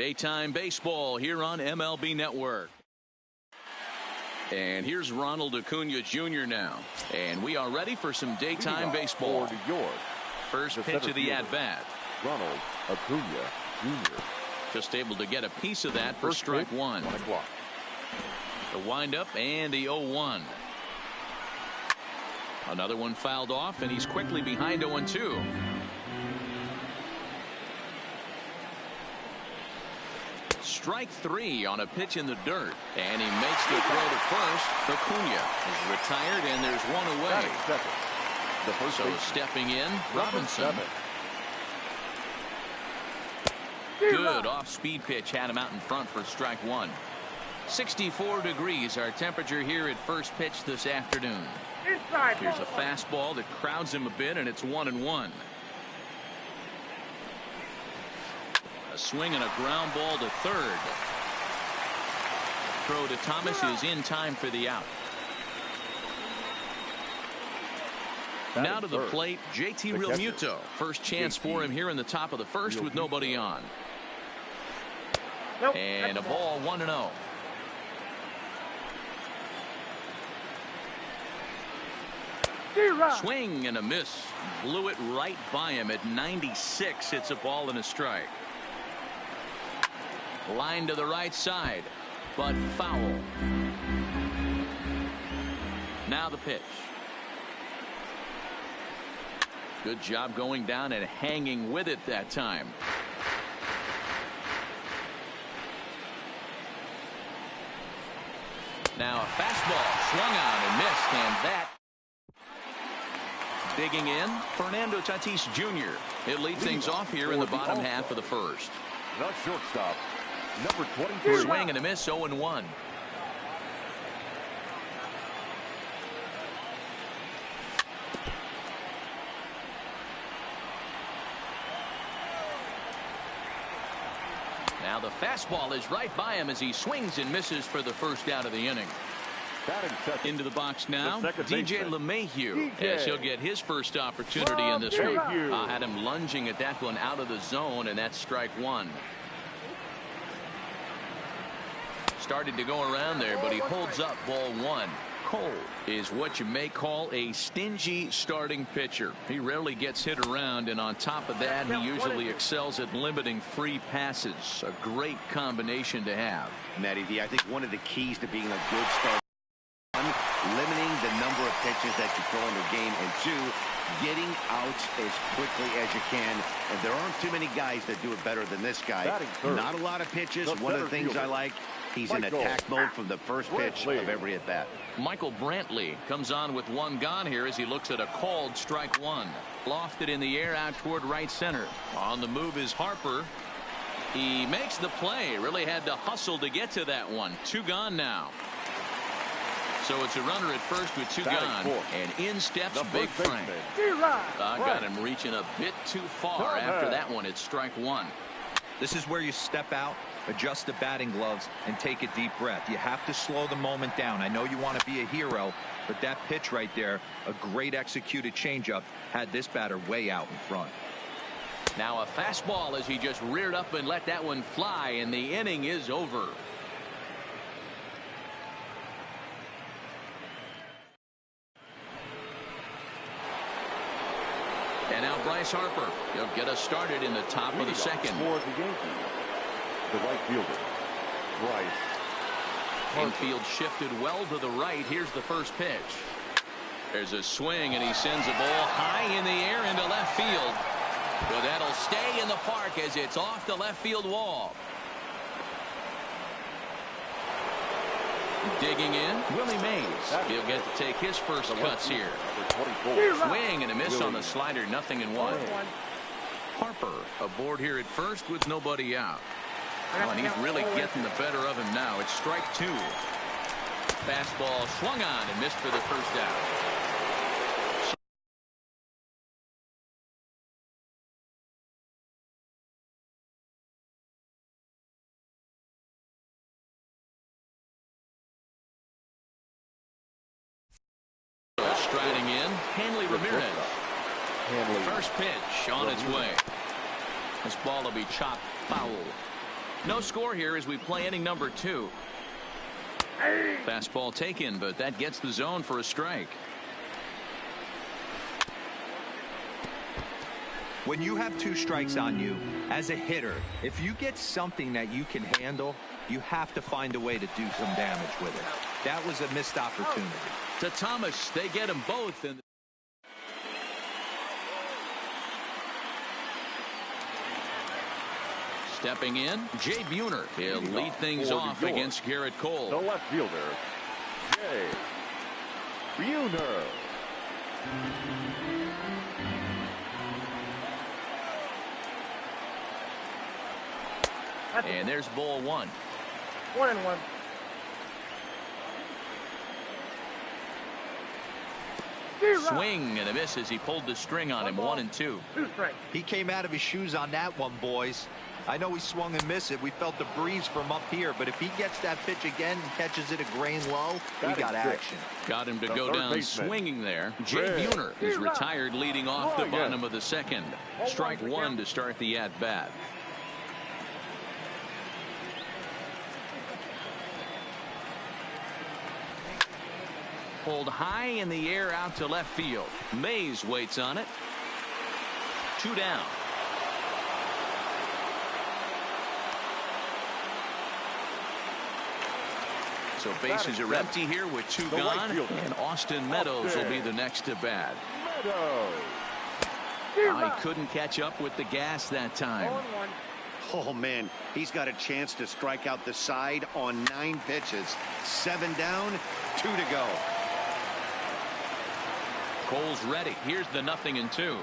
Daytime baseball here on MLB Network. And here's Ronald Acuna Jr. now. And we are ready for some daytime baseball. For New York, first pitch of the at-bat. Ronald Acuna Jr. Just able to get a piece of that for strike one. The windup and the 0-1. Another one fouled off, and he's quickly behind 0-2. Strike three on a pitch in the dirt, and he makes the throw to first. Acuna is retired, and there's one away. So stepping in, Robinson. Good off-speed pitch had him out in front for strike one. 64 degrees our temperature here at first pitch this afternoon. Here's a fastball that crowds him a bit, and it's 1-1. A swing and a ground ball to third. Throw to Thomas is in time for the out. Now to the plate, JT Realmuto. First chance for him here in the top of the first with nobody on. And a ball 1-0. Swing and a miss. Blew it right by him at 96. It's a ball and a strike. Line to the right side, but foul. Now the pitch. Good job going down and hanging with it that time. Now a fastball swung on and missed, and that. Digging in, Fernando Tatis Jr. He'll lead things off here in the bottom half of the first. The shortstop, number 23. Swing and a miss, 0-1. Now the fastball is right by him as he swings and misses for the first out of the inning. Into the box now, DJ LeMahieu, as he'll get his first opportunity in this one. Had him lunging at that one out of the zone, and that's strike one. Started to go around there, but he holds up ball one. Cole is what you may call a stingy starting pitcher. He rarely gets hit around, and on top of that, he usually excels at limiting free passes. A great combination to have. Matty V, I think one of the keys to being a good starter, limiting the number of pitches that you throw in the game, and two, getting outs as quickly as you can. And there aren't too many guys that do it better than this guy. Not a lot of pitches. One of the things I like, he's in attack mode from the first pitch of every at bat. Michael Brantley comes on with one gone here as he looks at a called strike one. Lofted in the air out toward right center. On the move is Harper. He makes the play. Really had to hustle to get to that one. Two gone now. So it's a runner at first with two gone, and in steps Big Frank. Got him reaching a bit too far. After that one, it's strike one. This is where you step out, adjust the batting gloves, and take a deep breath. You have to slow the moment down. I know you want to be a hero, but that pitch right there, a great executed changeup, had this batter way out in front. Now a fastball as he just reared up and let that one fly, and the inning is over. And now Bryce Harper. He'll get us started in the top of the second. For the Yankees, the right fielder, Bryce Harper. Infield shifted well to the right. Here's the first pitch. There's a swing, and he sends a ball high in the air into left field. But that'll stay in the park as it's off the left field wall. Digging in, Willie Mays. He'll get to take his first cuts here. Swing and a miss on the slider, 0-1. Harper aboard here at first with nobody out. Oh, and he's really getting the better of him now. It's strike two. Fastball swung on and missed for the first out. Striding in, Hanley Ramirez. First pitch on its way. This ball will be chopped foul. No score here as we play inning number 2. Fastball taken, but that gets the zone for a strike. When you have 2 strikes on you as a hitter, if you get something that you can handle, you have to find a way to do some damage with it. That was a missed opportunity. To Thomas, they get them both. And stepping in, Jay Buhner. He'll lead things off against Garrett Cole. The left fielder, Jay Buhner. And there's ball 1. 1-1. Swing and a miss as he pulled the string on him. 1-2. 2 strikes. He came out of his shoes on that one, boys. I know he swung and missed it. We felt the breeze from up here, but if he gets that pitch again and catches it a grain low, we got action. Got him to go down swinging there. Jay Buhner is retired, leading off the bottom of the 2nd. Strike 1 to start the at-bat. Pulled high in the air out to left field. Mays waits on it. 2 down. So bases are empty here with 2 gone, and Austin Meadows will be the next to bat. He couldn't catch up with the gas that time. Oh, man, he's got a chance to strike out the side on 9 pitches. 7 down, 2 to go. Cole's ready. Here's the 0-2.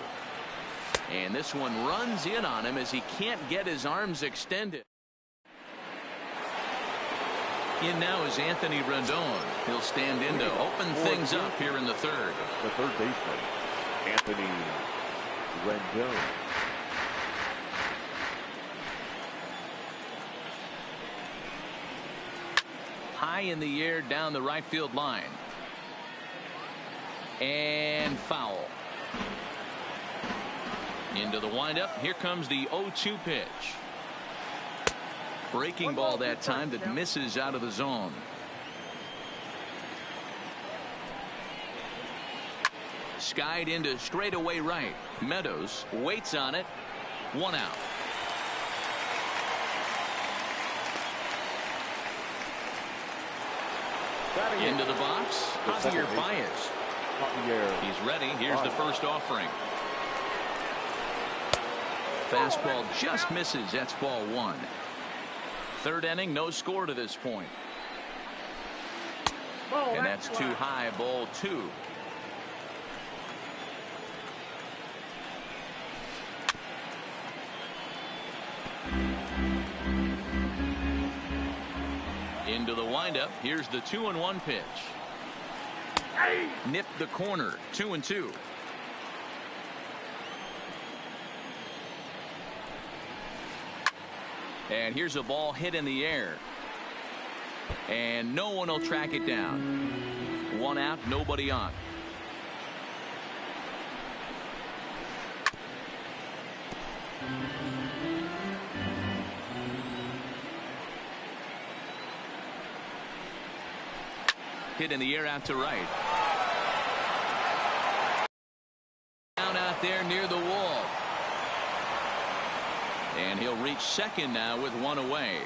And this one runs in on him as he can't get his arms extended. In now is Anthony Rendon. He'll stand in to open things up here in the 3rd. The third baseman, Anthony Rendon. High in the air down the right field line. And foul. Into the windup. Here comes the 0-2 pitch. Breaking ball that time that misses out of the zone. Skied into straightaway right. Meadows waits on it. 1 out. Into the box. Javier Baez. He's ready. Here's the first offering. Fastball just misses. That's ball 1. 3rd inning, no score to this point. And that's too high. Ball 2. Into the windup. Here's the 2-1 pitch. Nipped the corner. 2-2. And here's a ball hit in the air. And no one will track it down. 1 out, nobody on. Hit in the air out to right. Down out there near the wall. And he'll reach 2nd now with 1 away.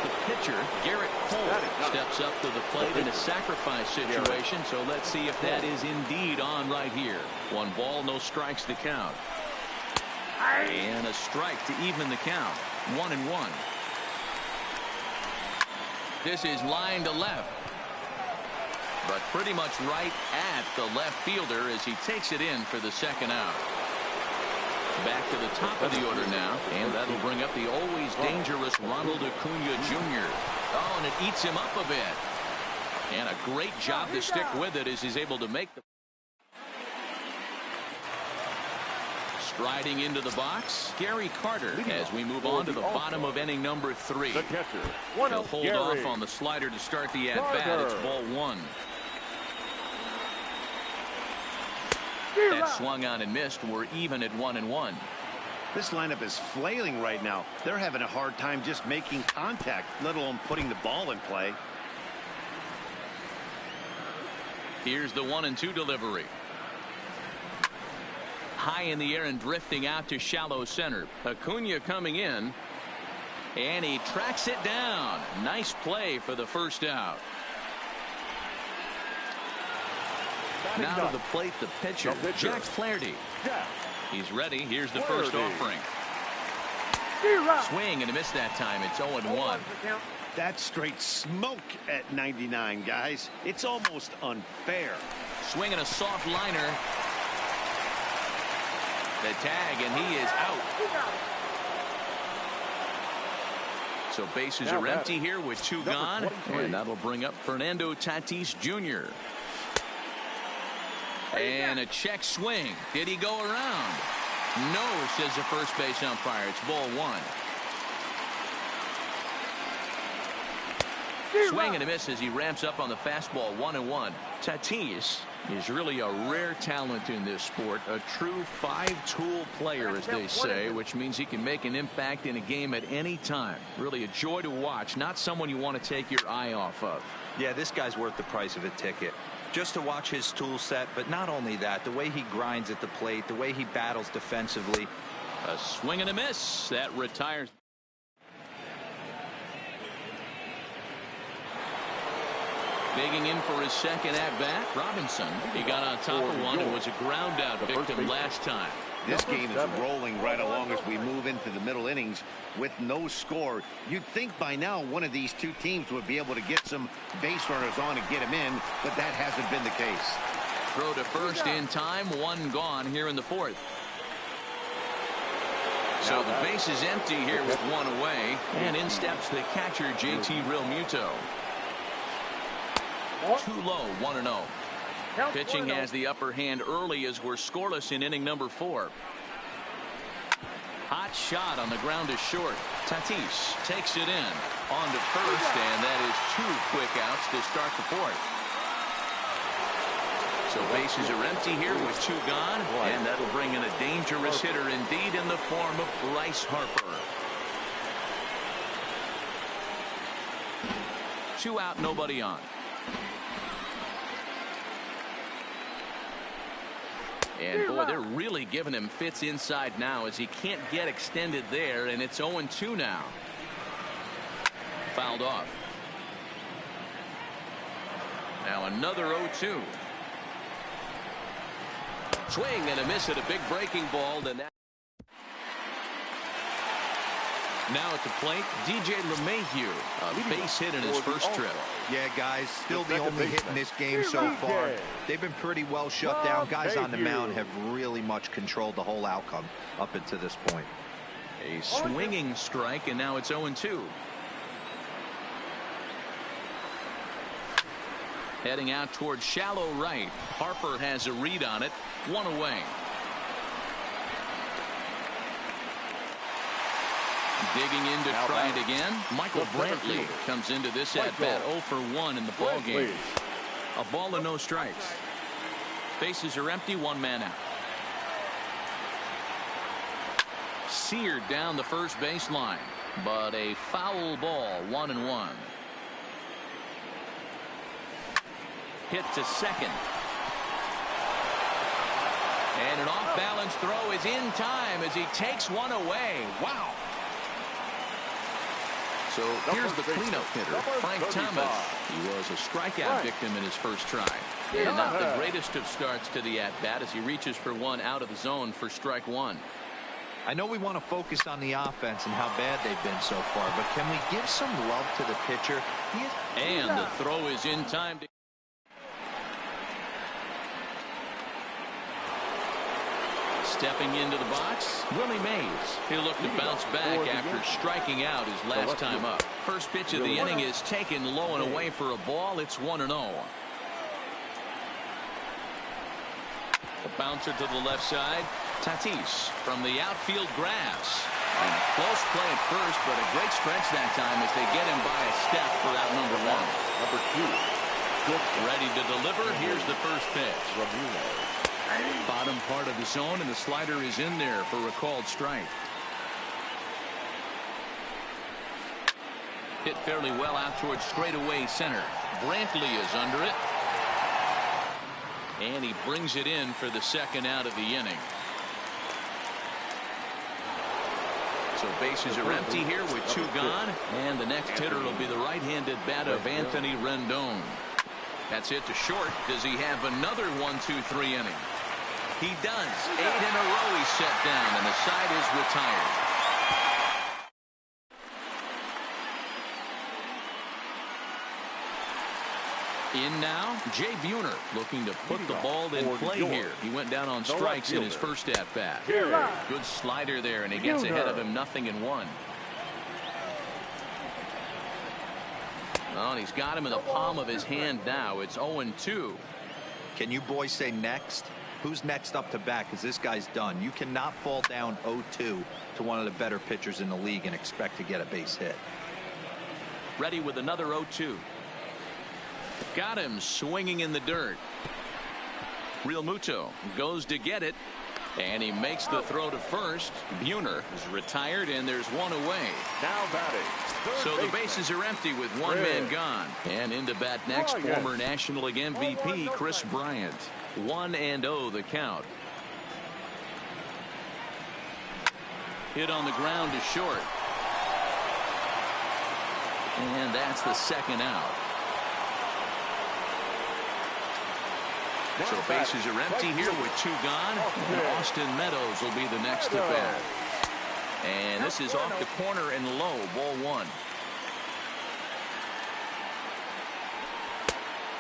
The pitcher, Garrett Cole, steps up to the plate in a sacrifice situation. So let's see if that is indeed on right here. 1 ball, no strikes to count. And a strike to even the count. 1-1. This is line to left. But pretty much right at the left fielder as he takes it in for the 2nd out. Back to the top of the order now, and that'll bring up the always dangerous Ronald Acuna Jr. Oh, and it eats him up a bit. And a great job to stick with it as he's able to make the... Striding into the box, Gary Carter as we move on to the bottom of inning number 3. The catcher. He'll hold off on the slider to start the at-bat. It's ball 1. That swung on and missed. We're even at 1-1. This lineup is flailing right now. They're having a hard time just making contact, let alone putting the ball in play. Here's the 1-2 delivery. High in the air and drifting out to shallow center. Acuna coming in. And he tracks it down. Nice play for the first out. Now to the plate, the pitcher, Jack Flaherty. He's ready. Here's the first offering. Swing and a miss that time. It's 0-1. That's straight smoke at 99, guys. It's almost unfair. Swinging a soft liner. The tag, and he is out. So bases are empty here with 2 gone. And that'll bring up Fernando Tatis Jr. And a check swing. Did he go around? No, says the first base umpire. It's ball 1. Swing and a miss as he ramps up on the fastball. 1-1. Tatis is really a rare talent in this sport. A true 5-tool player, as they say, which means he can make an impact in a game at any time. Really a joy to watch. Not someone you want to take your eye off of. Yeah, this guy's worth the price of a ticket. Just to watch his tool set, but not only that, the way he grinds at the plate, the way he battles defensively. A swing and a miss. That retires. Digging in for his second at-bat, Robinson. He got on top of one and was a ground-out victim last time. This game is rolling right along as we move into the middle innings with no score. You'd think by now one of these two teams would be able to get some base runners on and get them in, but that hasn't been the case. Throw to first in time, 1 gone here in the 4th. So the base is empty here with 1 away, and in steps the catcher, JT Realmuto. Too low, 1-0. Pitching has the upper hand early as we're scoreless in inning number 4. Hot shot on the ground to short. Tatis takes it in on to first, and that is 2 quick outs to start the 4th. So bases are empty here with 2 gone, and that'll bring in a dangerous hitter indeed in the form of Bryce Harper. 2 out, nobody on. And boy, they're really giving him fits inside now as he can't get extended there, and it's 0-2 now. Fouled off. Now another 0-2. Swing and a miss at a big breaking ball. And that. Now at the plate, DJ LeMahieu, a base hit in his first trip. Yeah, guys, still the only hit in this game so far. They've been pretty well shut down. Guys on the mound have really much controlled the whole outcome up until this point. A swinging strike, and now it's 0-2. Heading out towards shallow right. Harper has a read on it. 1 away. Digging in to try it again. Michael Brantley comes into this at-bat 0 for 1 in the ball game. A ball and no strikes. Bases are empty, 1 man out. Seared down the first baseline, but a foul ball, 1-1. Hit to second. And an off-balance throw is in time as he takes one away. Wow. So here's the cleanup hitter, Frank Thomas. He was a strikeout victim in his first try. And not the greatest of starts to the at-bat as he reaches for one out of the zone for strike 1. I know we want to focus on the offense and how bad they've been so far, but can we give some love to the pitcher? And the throw is in time. Stepping into the box, Willie Mays. He'll look to bounce back after striking out his last time up. First pitch of the inning is taken low and away for a ball. It's 1-0. The bouncer to the left side. Tatis from the outfield grass. And close play at first, but a great stretch that time as they get him by a step for out number 1. Number 2. Ready to deliver. Here's the first pitch. Bottom part of the zone, and the slider is in there for a called strike. Hit fairly well out towards straightaway center. Brantley is under it. And he brings it in for the second out of the inning. So bases are empty here with two gone. And the next hitter will be the right-handed bat of Anthony Rendon. That's hit to short. Does he have another 1-2-3 inning? He does. 8 in a row he's set down, and the side is retired. In now, Jay Buhner looking to put the ball in play here. He went down on strikes in his first at-bat. Good slider there, and he gets ahead of him 0-1. Oh, and he's got him in the palm of his hand now. It's 0-2. Can you boys say next? Who's next up to bat? Because this guy's done. You cannot fall down 0-2 to one of the better pitchers in the league and expect to get a base hit. Ready with another 0-2. Got him swinging in the dirt. Real Muto goes to get it, and he makes the throw to first. Buhner is retired, and there's one away. Now batting. So the bases are empty with one man gone. And into bat next, former National League MVP Chris Bryant. 1-0 the count. Hit on the ground to short. And that's the second out. So bases are empty here with two gone. And Austin Meadows will be the next to bat. And this is off the corner and low. Ball one.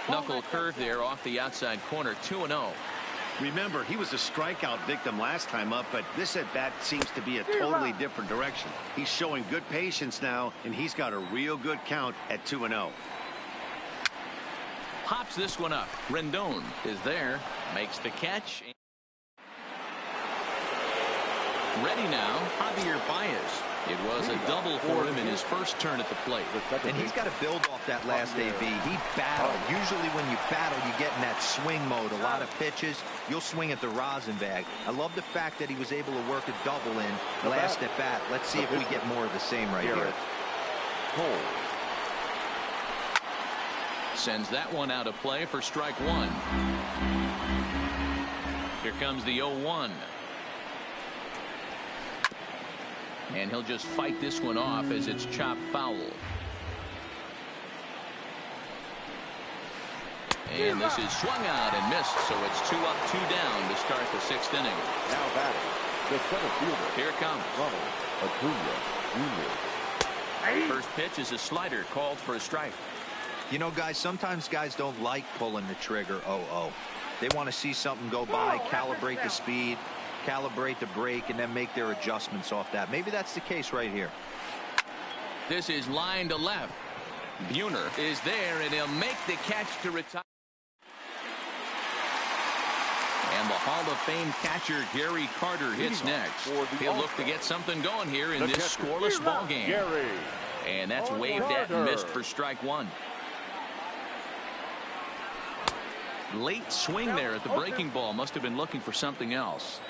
Knuckle curve there off the outside corner. 2-0. Remember, he was a strikeout victim last time up, but this at bat seems to be a totally different direction. He's showing good patience now, and he's got a real good count at 2-0. Pops this one up. Rendon is there, makes the catch. Ready now, Javier Baez. It was a double for him in his first turn at the plate. And he's got to build off that last AB. He battled. Usually when you battle, you get in that swing mode. A lot of pitches, you'll swing at the rosin bag. I love the fact that he was able to work a double in last at bat. Let's see if we get more of the same right here. Sends that one out of play for strike one. Here comes the 0-1. And he'll just fight this one off as it's chopped foul. And this is swung out and missed, so it's 2 up, 2 down to start the 6th inning. Now batting, the center fielder. Here it comes. Acuna Jr. First pitch is a slider called for a strike. You know, guys, sometimes guys don't like pulling the trigger 0-0. They want to see something go by, calibrate the speed, calibrate the break, and then make their adjustments off that. Maybe that's the case right here. This is line to left. Buhner is there, and he'll make the catch to retire. And the Hall of Fame catcher Gary Carter hits next. He'll look to get something going here in this scoreless ball game. And that's waved at and missed for strike one. Late swing there at the breaking ball. Must have been looking for something else.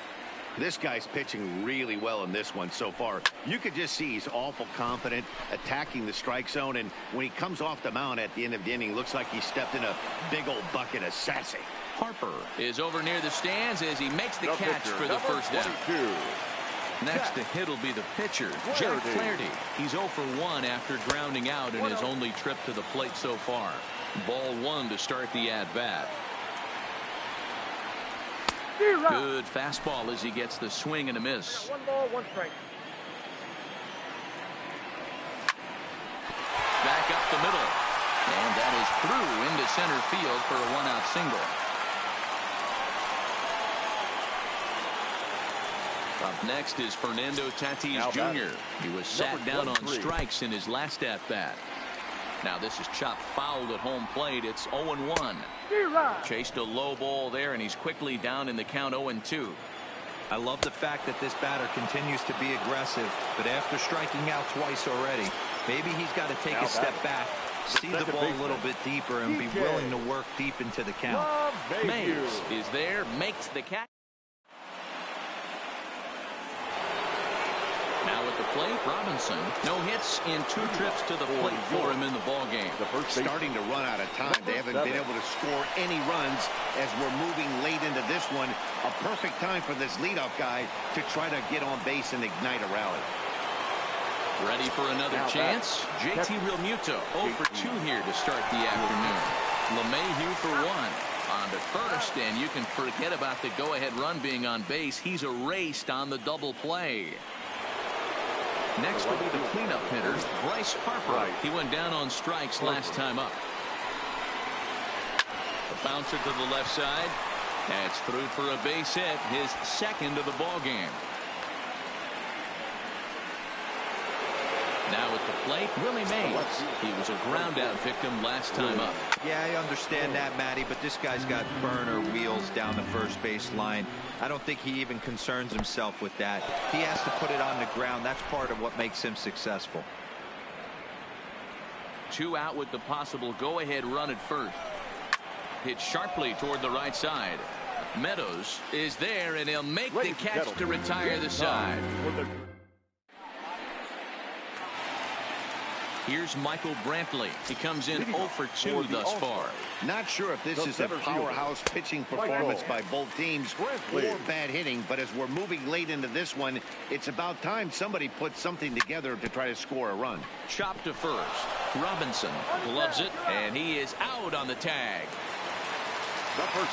This guy's pitching really well in this one so far. You could just see he's awful confident, attacking the strike zone, and when he comes off the mound at the end of the inning, looks like he stepped in a big old bucket of sassy. Harper is over near the stands as he makes the catch for the first down. Next to hit will be the pitcher, Jack Flaherty. He's 0 for 1 after grounding out in his only trip to the plate so far. Ball one to start the at-bat. Good fastball as he gets the swing and a miss. 1 ball, 1 strike. Back up the middle. And that is through into center field for a 1-out single. Up next is Fernando Tatis Jr. He was sat down on strikes in his last at-bat. Now this is chopped foul at home plate. It's 0-1. Chased a low ball there, and he's quickly down in the count 0-2. I love the fact that this batter continues to be aggressive, but after striking out twice already, maybe he's got to take a step back See the ball a little bit deeper and be willing to work deep into the count. Mays is there, makes the catch. Now at the plate, Robinson. No hits in 2 trips to the plate for him in the ball game. Starting to run out of time. They haven't been able to score any runs as we're moving late into this one. A perfect time for this leadoff guy to try to get on base and ignite a rally. Ready for another chance. JT Realmuto 0 for 2 here to start the afternoon. LeMahieu for 1. On to first, and you can forget about the go-ahead run being on base. He's erased on the double play. Next will be the cleanup hitter, Bryce Harper. He went down on strikes last time up. A bouncer to the left side. That's through for a base hit, his second of the ball game. Now at the plate, Willie Mays. He was a ground-out victim last time up. Yeah, I understand that, Matty, but this guy's got burner wheels down the first base line. I don't think he even concerns himself with that. He has to put it on the ground. That's part of what makes him successful. 2 out with the possible go-ahead run at first. Hit sharply toward the right side. Meadows is there, and he'll make the catch to retire the side. Here's Michael Brantley. He comes in 0 for 2 thus far. Not sure if this is a powerhouse pitching performance by both teams or bad hitting, but as we're moving late into this one, it's about time somebody puts something together to try to score a run. Chop to first. Robinson gloves it, and he is out on the tag.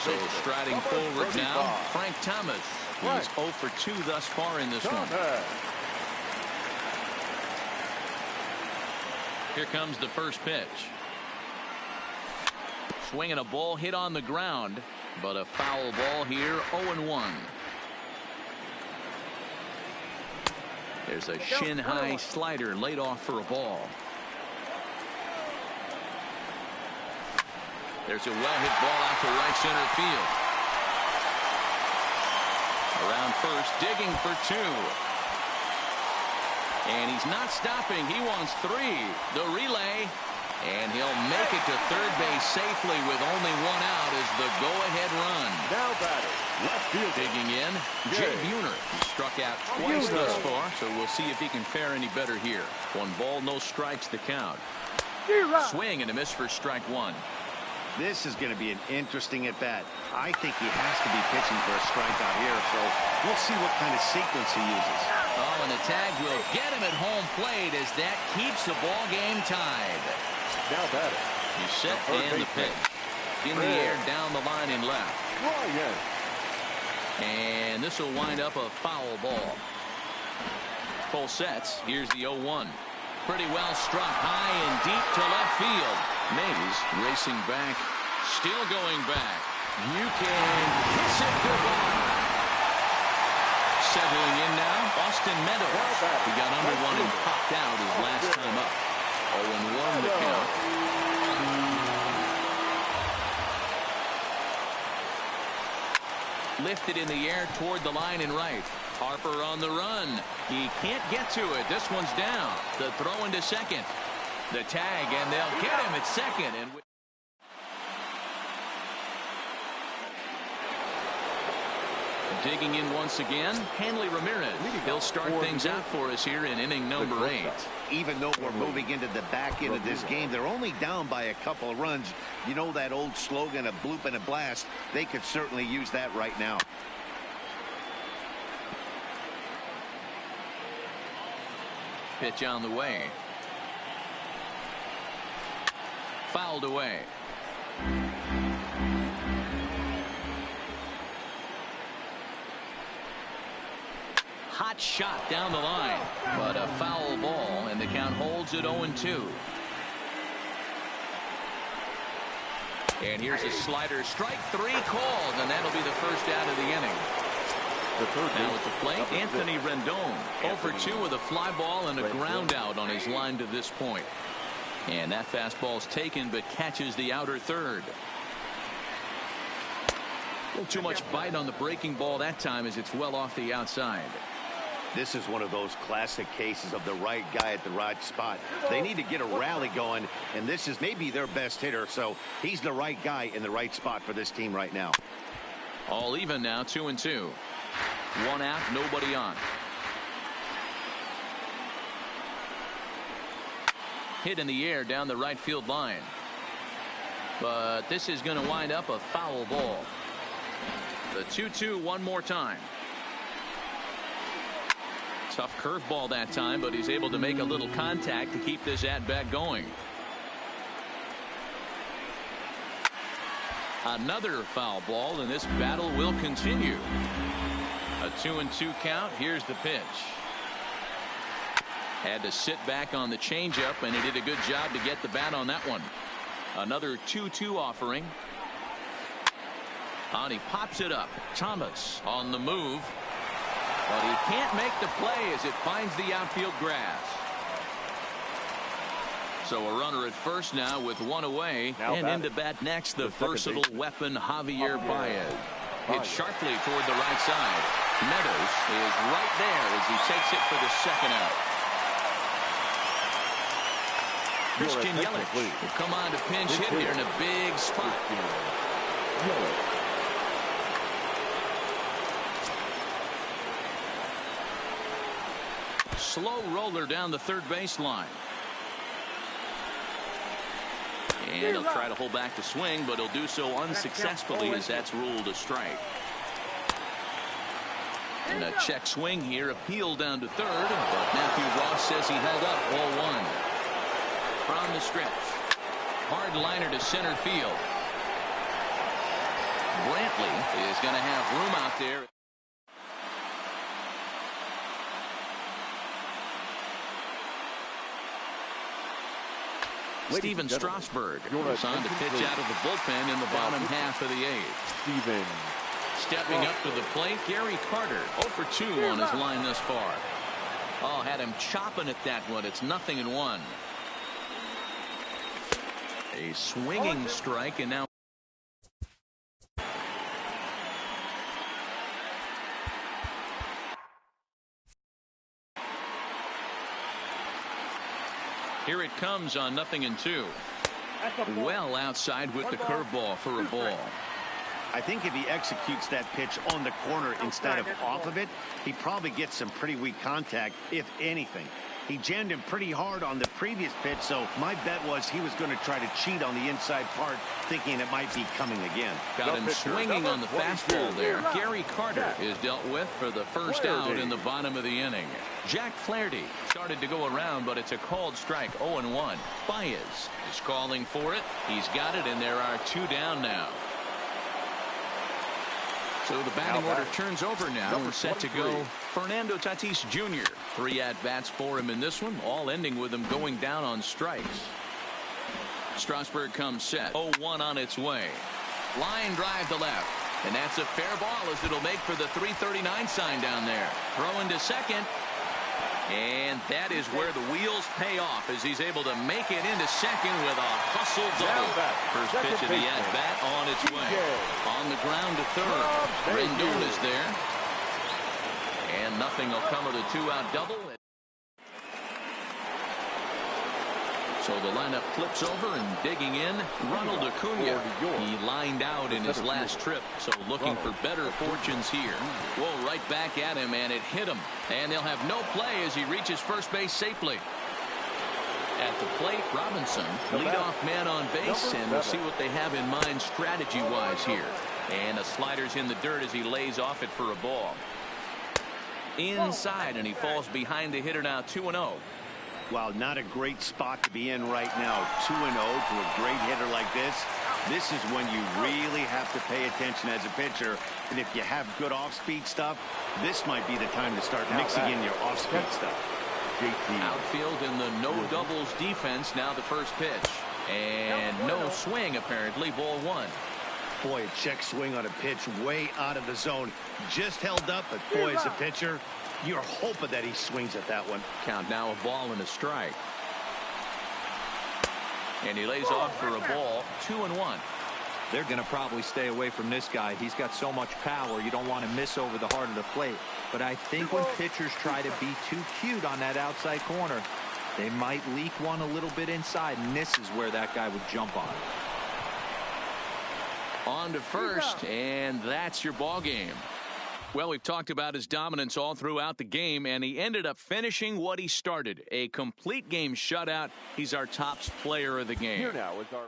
So striding forward now, Frank Thomas. He's 0 for 2 thus far in this one. Here comes the first pitch. Swinging a ball hit on the ground, but a foul ball here, 0-1. There's a shin-high slider laid off for a ball. There's a well-hit ball out to right center field. Around first, digging for 2. And he's not stopping. He wants 3. The relay. And he'll make it to third base safely with only 1 out as the go-ahead run. Now batting, left field. Digging in, Jay Buhner. He struck out twice thus far, so we'll see if he can fare any better here. 1 ball, no strikes to count. Swing and a miss for strike 1. This is going to be an interesting at-bat. I think he has to be pitching for a strikeout here, so we'll see what kind of sequence he uses. Oh, and the tag will get him at home plate as that keeps the ball game tied. Now batting. He's set and the pitch. In the air, down the line and left. And this will wind up a foul ball. Full sets. Here's the 0-1. Pretty well struck high and deep to left field. Mays racing back, still going back. You can kiss it goodbye. Settling in now, Austin Meadows. He got under 1 and popped out his last time up. 0-1 the count. Lifted in the air toward the line and right. Harper on the run. He can't get to it. This one's down. The throw into second. The tag, and they'll get him at second. And digging in once again, Hanley Ramirez. He'll start things out for us here in inning number 8. Even though we're moving into the back end of this game, they're only down by a couple of runs. You know that old slogan, a bloop and a blast? They could certainly use that right now. Pitch on the way. Fouled away. Hot shot down the line, but a foul ball, and the count holds at 0-2. And here's a slider, strike 3 called, and that'll be the first out of the inning. Now at the plate, Anthony Rendon 0 for 2 with a fly ball and a ground out on his line to this point. And that fastball's taken but catches the outer third. A little too much bite on the breaking ball that time as it's well off the outside. This is one of those classic cases of the right guy at the right spot. They need to get a rally going, and this is maybe their best hitter, so he's the right guy in the right spot for this team right now. All even now, 2-2. One out, nobody on. Hit in the air down the right field line. But this is going to wind up a foul ball. The 2-2 one more time. Tough curveball that time, but he's able to make a little contact to keep this at-bat going. Another foul ball, and this battle will continue. A 2-2 count. Here's the pitch. Had to sit back on the changeup, and he did a good job to get the bat on that one. Another 2-2 offering. And he pops it up. Thomas on the move. But he can't make the play as it finds the outfield grass. So a runner at first now with one away. And into bat next, the versatile weapon, Javier Baez. Hit sharply toward the right side. Meadows is right there as he takes it for the second out. Christian Yelich will come on to pinch hit here in a big spot. Slow roller down the third baseline. And he'll try to hold back the swing, but he'll do so unsuccessfully as that's ruled a strike. And a check swing here, appeal down to third, but Matthew Ross says he held up ball one. From the stretch. Hard liner to center field. Brantley is going to have room out there. Steven Strasburg is on to pitch out of the bullpen in the bottom half of the eighth. Stepping up to the plate, Gary Carter, 0 for 2 on his line thus far. Oh, had him chopping at that one. It's 0-1. A swinging strike, and now here it comes on 0-2. Well outside with the curveball for a ball. I think if he executes that pitch on the corner instead of off of it, he probably gets some pretty weak contact, if anything. He jammed him pretty hard on the previous pitch, so my bet was he was going to try to cheat on the inside part, thinking it might be coming again. Got him swinging on the fastball there. Gary Carter is dealt with for the first out in the bottom of the inning. Jack Flaherty started to go around, but it's a called strike, 0-1. Baez is calling for it. He's got it, and there are 2 down now. So the batting order turns over now. We're set to go Fernando Tatis Jr. 3 at-bats for him in this one, all ending with him going down on strikes. Strasburg comes set. 0-1 on its way. Line drive to left. And that's a fair ball as it'll make for the 339 sign down there. Throw into second. And that is where the wheels pay off as he's able to make it into second with a hustle double. First pitch of the at-bat on its way. On the ground to third. Rendon is there. And nothing will come of the 2-out double. So the lineup flips over, and digging in, Ronald Acuna. He lined out in his last trip, so looking for better fortunes here. Whoa, right back at him, and it hit him. And they'll have no play as he reaches first base safely. At the plate, Robinson, leadoff man on base, and we'll see what they have in mind strategy-wise here. And the slider's in the dirt as he lays off it for a ball. Inside, and he falls behind the hitter now, 2-0. Wow, not a great spot to be in right now. 2-0 to a great hitter like this. This is when you really have to pay attention as a pitcher. And if you have good off-speed stuff, this might be the time to start mixing in your off-speed stuff. Outfield in the no doubles defense. Now the first pitch. And no swing, apparently. Ball 1. Boy, a check swing on a pitch way out of the zone. Just held up, but boy, as a pitcher, you're hoping that he swings at that one. Count now, a ball and a strike. And he lays off for a ball, 2-1. They're going to probably stay away from this guy. He's got so much power, you don't want to miss over the heart of the plate. But I think when pitchers try to be too cute on that outside corner, they might leak one a little bit inside, and this is where that guy would jump on. On to first, and that's your ball game. Well, we've talked about his dominance all throughout the game, and he ended up finishing what he started. A complete game shutout. He's our top player of the game. Here now is our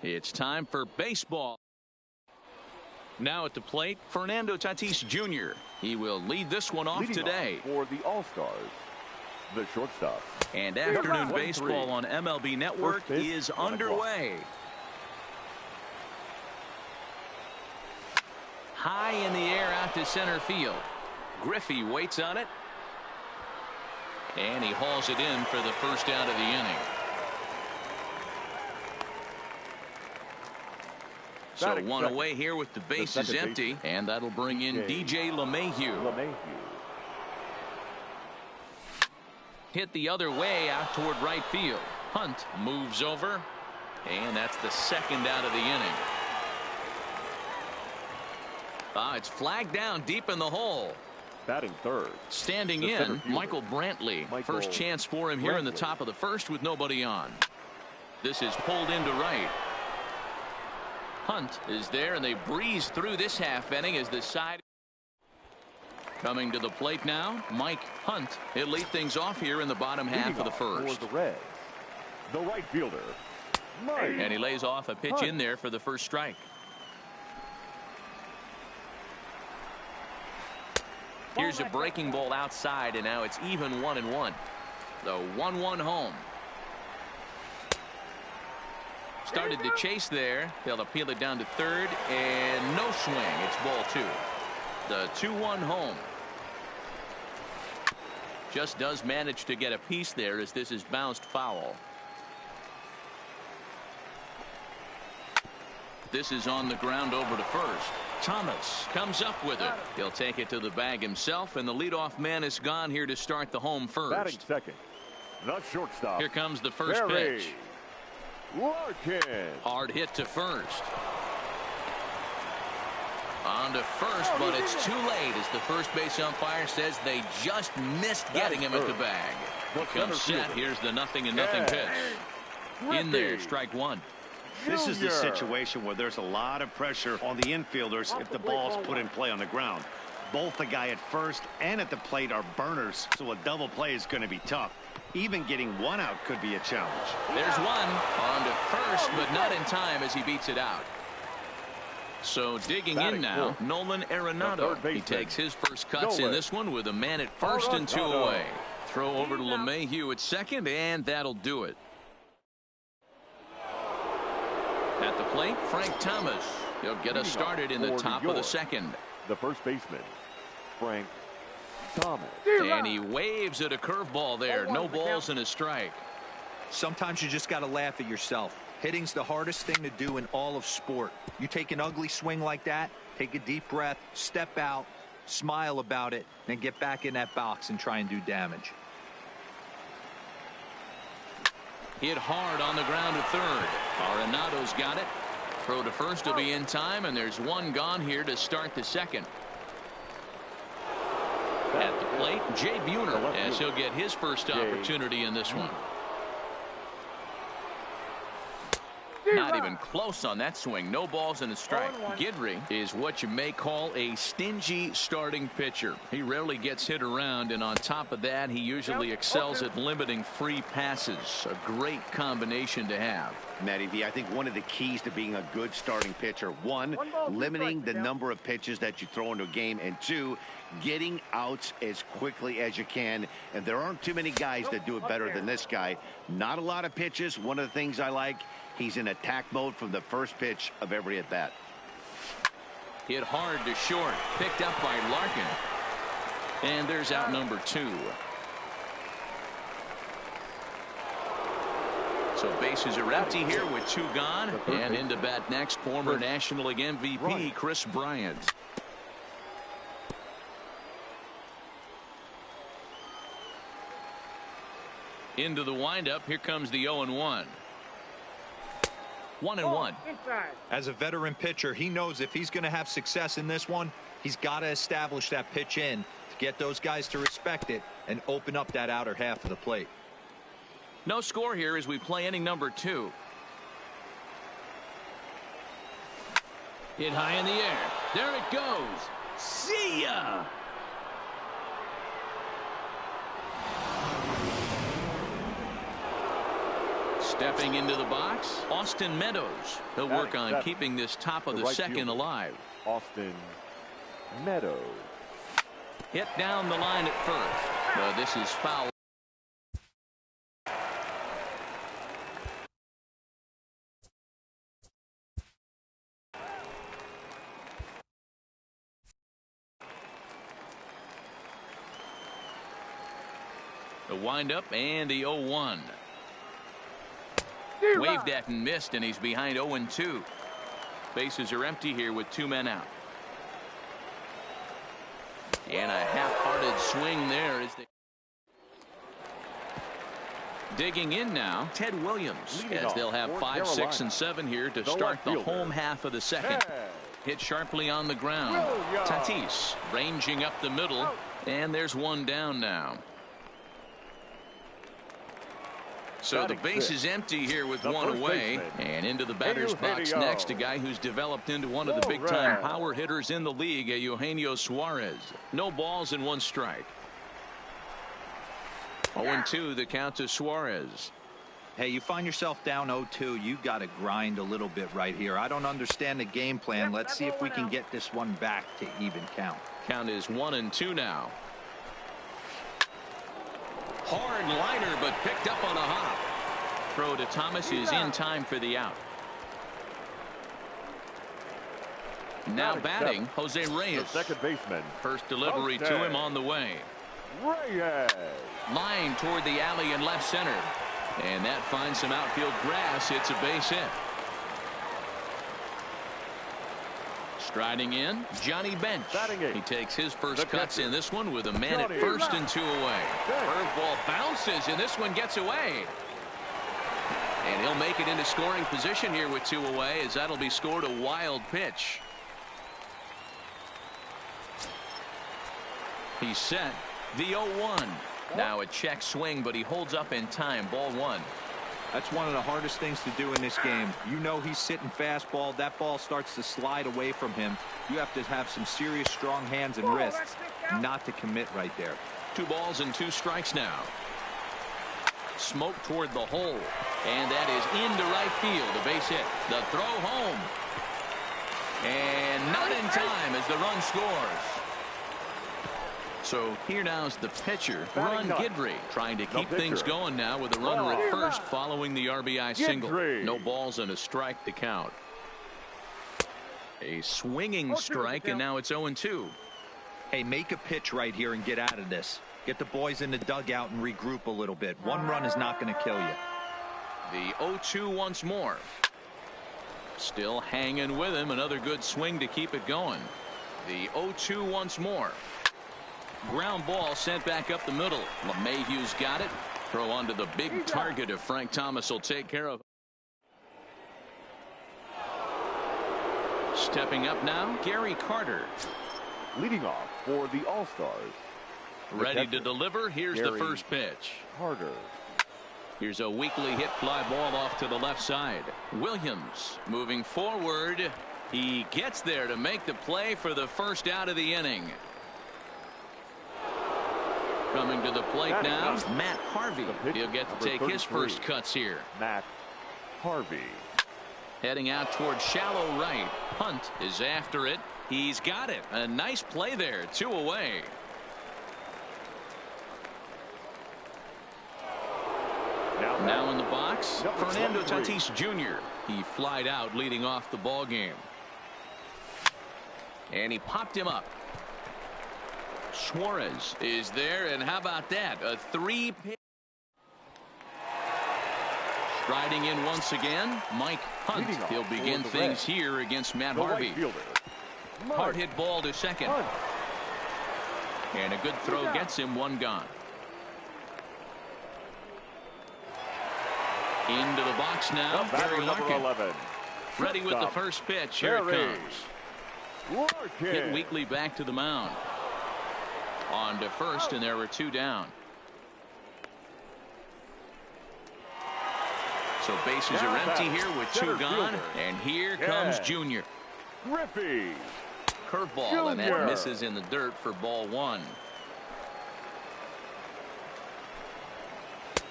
It's time for baseball. Now at the plate, Fernando Tatis Jr. He will lead this one off today. For the All-Stars, the shortstop. And afternoon baseball on MLB Network is underway. High in the air out to center field. Griffey waits on it. And he hauls it in for the first out of the inning. So one away here with the bases empty, and that'll bring in DJ LeMahieu. Hit the other way out toward right field. Hunt moves over, and that's the second out of the inning. It's flagged down deep in the hole. Batting third. Standing in, Michael Brantley. First chance for him here in the top of the first with nobody on. This is pulled into right. Hunt is there, and they breeze through this half inning as the side. Coming to the plate now, Mike Hunt. He'll lead things off here in the bottom half of the first. For the Reds, the right fielder, Mike. And he lays off a pitch in there for the first strike. Here's a breaking ball outside, and now it's even 1-1. The 1-1 home. Started to chase there. They'll appeal it down to third, and no swing. It's ball two. The 2-1 home. Just does manage to get a piece there as this is bounced foul. This is on the ground over to first. Thomas comes up with it. He'll take it to the bag himself, and the leadoff man is gone here to start the home first. Batting second, the shortstop. Here comes the first pitch. Larkin. Hard hit to first. On to first, but it's too late as the first base umpire says they just missed getting him at the bag. He comes set. Here's the 0-0 pitch. In there, strike one. This is the situation where there's a lot of pressure on the infielders if the ball's put in play on the ground. Both the guy at first and at the plate are burners, so a double play is going to be tough. Even getting one out could be a challenge. There's one on to first, but not in time as he beats it out. So digging in now, Nolan Arenado. He takes his first cuts in this one with a man at first and two away. throw over to LeMahieu at second, and that'll do it. At the plate, Frank Thomas. He'll get us started in the top of the second. The first baseman, Frank Thomas. And he waves at a curveball there. No balls and a strike. Sometimes you just got to laugh at yourself. Hitting's the hardest thing to do in all of sport. You take an ugly swing like that, take a deep breath, step out, smile about it, then get back in that box and try and do damage. Hit hard on the ground at third. Arenado's got it. Throw to first will be in time, and there's one gone here to start the second. At the plate, Jay Buhner, as he'll get his first opportunity in this one. Not even close on that swing. No balls and a strike. Guidry is what you may call a stingy starting pitcher. He rarely gets hit around, and on top of that, he usually excels at limiting free passes. A great combination to have. Matty V, I think one of the keys to being a good starting pitcher, one, limiting the number of pitches that you throw into a game, and two, getting outs as quickly as you can. And there aren't too many guys that do it better than this guy. Not a lot of pitches. One of the things I like, he's in attack mode from the first pitch of every at bat. Hit hard to short, picked up by Larkin, and there's out number 2. So bases are empty here with 2 gone, and into bat next, former National League MVP Chris Bryant. Into the windup, here comes the 0-1. 1-1. As a veteran pitcher, he knows if he's going to have success in this one, he's got to establish that pitch in to get those guys to respect it and open up that outer half of the plate. No score here as we play inning number 2. Hit high in the air. There it goes. See ya. Stepping into the box, Austin Meadows. He'll work on keeping this top of the second alive. Austin Meadows. Hit down the line at first. This is foul. The windup and the 0-1. Waved at and missed, and he's behind 0-2. Bases are empty here with 2 men out. And a half-hearted swing there as they digging in now. Ted Williams, as they'll have 5, 6, and 7 here to start the home half of the second. Hit sharply on the ground. Tatis ranging up the middle, and there's one down now. So the base is empty here with 1 away, and into the batter's box next, a guy who's developed into one of the big-time power hitters in the league, Eugenio Suarez. No balls and 1 strike. 0-2 the count to Suarez. Hey, you find yourself down 0-2, you got to grind a little bit right here. I don't understand the game plan. Let's see if we can get this one back to even count. Count is 1-2 now. Hard liner, but picked up on a hop. Throw to Thomas is in time for the out. Now batting, Jose Reyes. The second baseman. First delivery to him on the way. Reyes. Line toward the alley in left center. And that finds some outfield grass. It's a base hit. Striding in, Johnny Bench. He takes his first cuts in this one with a man at first and 2 away. Curveball bounces, and this one gets away. And he'll make it into scoring position here with 2 away, as that'll be scored a wild pitch. He's set. The 0-1. Now a check swing, but he holds up in time. Ball 1. That's one of the hardest things to do in this game. You know he's sitting fastball. That ball starts to slide away from him. You have to have some serious strong hands and wrists not to commit right there. 2 balls and 2 strikes now. Smoke toward the hole. And that is into right field. A base hit. The throw home. And not in time as the run scores. So here now's the pitcher, Ron Batting ninth. Guidry, trying to The keep things pitcher. going now with a runner at first following the RBI single. Guidry. No balls and a strike to count. A swinging strike, and now it's 0-2. Hey, make a pitch right here and get out of this. Get the boys in the dugout and regroup a little bit. One run is not going to kill you. The 0-2 once more. Still hanging with him. Another good swing to keep it going. The 0-2 once more. Ground ball sent back up the middle. LeMahieu's got it. Throw onto the big target if Frank Thomas will take care of. Stepping up now, Gary Carter. Leading off for the All-Stars. Ready to deliver. Here's the first pitch. Carter. Here's a weakly hit fly ball off to the left side. Williams moving forward. He gets there to make the play for the first out of the inning. Coming to the plate now, Matt Harvey. He'll get to take his first cuts here. Matt Harvey. Heading out towards shallow right. Hunt is after it. He's got it. A nice play there. 2 away. Now in the box, Fernando Tatis Jr. He flied out leading off the ball game. And he popped him up. Suarez is there, and how about that? A 3-pitch. Striding in once again, Mike Hunt. He'll begin things here against Matt Harvey. Hard hit ball to second. And a good throw gets him one gone. Into the box now, Barry Larkin. Ready with the first pitch. Here it comes. Hit weakly back to the mound. On to first, and there were 2 down. So bases are empty here with 2 gone. And here comes Junior. Griffey. Curveball, and that misses in the dirt for ball 1.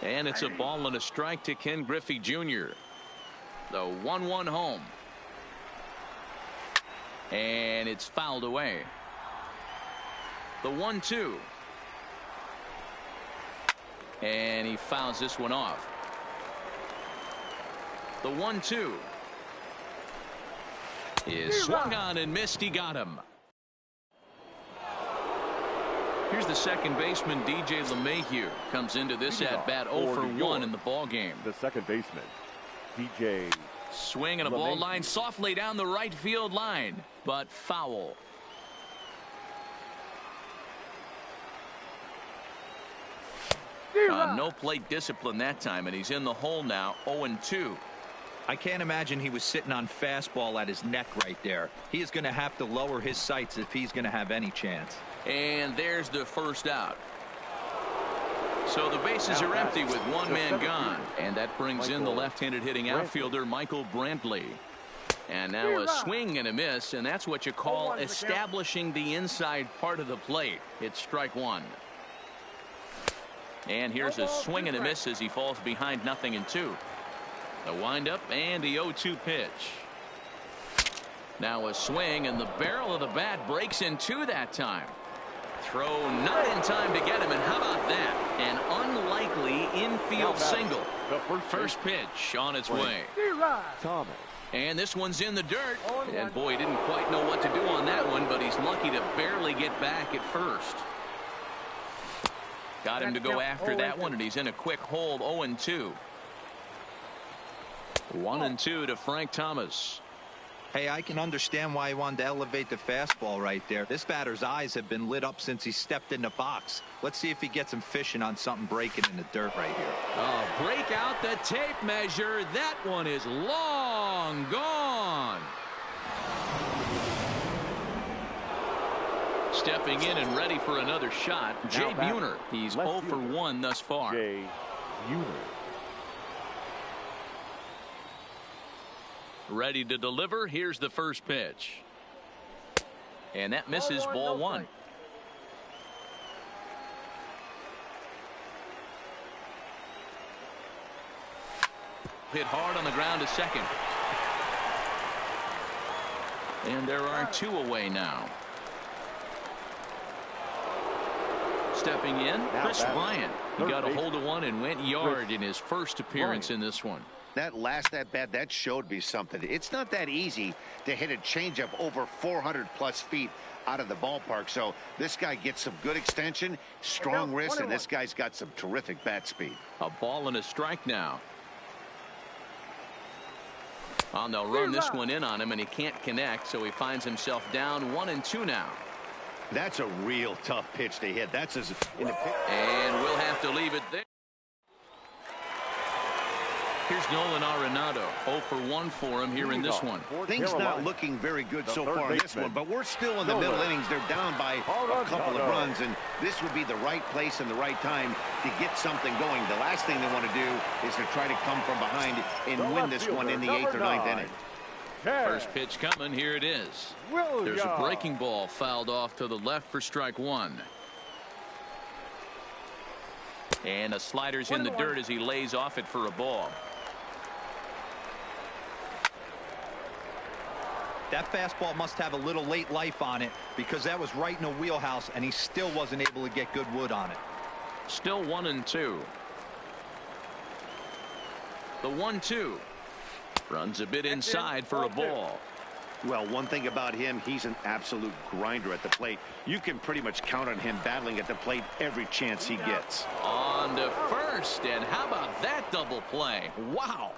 And it's a ball and a strike to Ken Griffey Jr. The 1-1 home. And it's fouled away. The 1-2. And he fouls this one off. The 1-2 is swung on and missed. He got him. Here's the second baseman, DJ LeMahieu. Comes into this at bat 0 for 1 in the ball game. The second baseman, DJ. Swing and a ball line softly down the right field line, but foul. No plate discipline that time, and he's in the hole now. 0-2. I can't imagine he was sitting on fastball at his neck right there. He is going to have to lower his sights if he's going to have any chance. And there's the first out. So the bases are empty with 1 man gone, and that brings in the left-handed hitting outfielder Michael Brantley. And now a swing and a miss, and that's what you call establishing the inside part of the plate. It's strike 1. And here's a swing and a miss as he falls behind 0-2. The windup and the 0-2 pitch. Now a swing, and the barrel of the bat breaks in 2 that time. Throw not in time to get him, and how about that? An unlikely infield single. First pitch on its way. Thomas. And this one's in the dirt. And boy, he didn't quite know what to do on that one, but he's lucky to barely get back at first. Got him to go after that one, and he's in a quick hold. 0-2. 1-2 to Frank Thomas. Hey, I can understand why he wanted to elevate the fastball right there. This batter's eyes have been lit up since he stepped in the box. Let's see if he gets him fishing on something breaking in the dirt right here. Oh, break out the tape measure. That one is long gone. Stepping in and ready for another shot, Jay Buhner. He's 0 for 1 thus far. Jay Buhner. Ready to deliver. Here's the first pitch. And that misses ball 1. Hit hard on the ground to second. And there are 2 away now. stepping in, Chris that's Bryant. He third got a base. hold of one and went yard in his first appearance in this one. That last at bat, that showed me something. It's not that easy to hit a changeup over 400+ feet out of the ballpark. So this guy gets some good extension, strong wrist, and this guy's got some terrific bat speed. A ball and a strike now. Well, they'll run this one in on him, and he can't connect, so he finds himself down 1-2 now. That's a real tough pitch to hit. That's in the And we'll have to leave it there. Here's Nolan Arenado. 0 for 1 for him here in this one. Things not looking very good so far in this one, but we're still in the middle innings. They're down by a couple of runs, and this would be the right place and the right time to get something going. The last thing they want to do is to try to come from behind and win this one in the 8th or 9th inning. First pitch coming. Here it is. There's a breaking ball fouled off to the left for strike one. And a slider's in the dirt as he lays off it for a ball. That fastball must have a little late life on it, because that was right in the wheelhouse, and he still wasn't able to get good wood on it. Still 1-2. The 1-2. Runs a bit inside for a ball. Well, one thing about him, he's an absolute grinder at the plate. You can pretty much count on him battling at the plate every chance he gets. On to first, and how about that double play? Wow.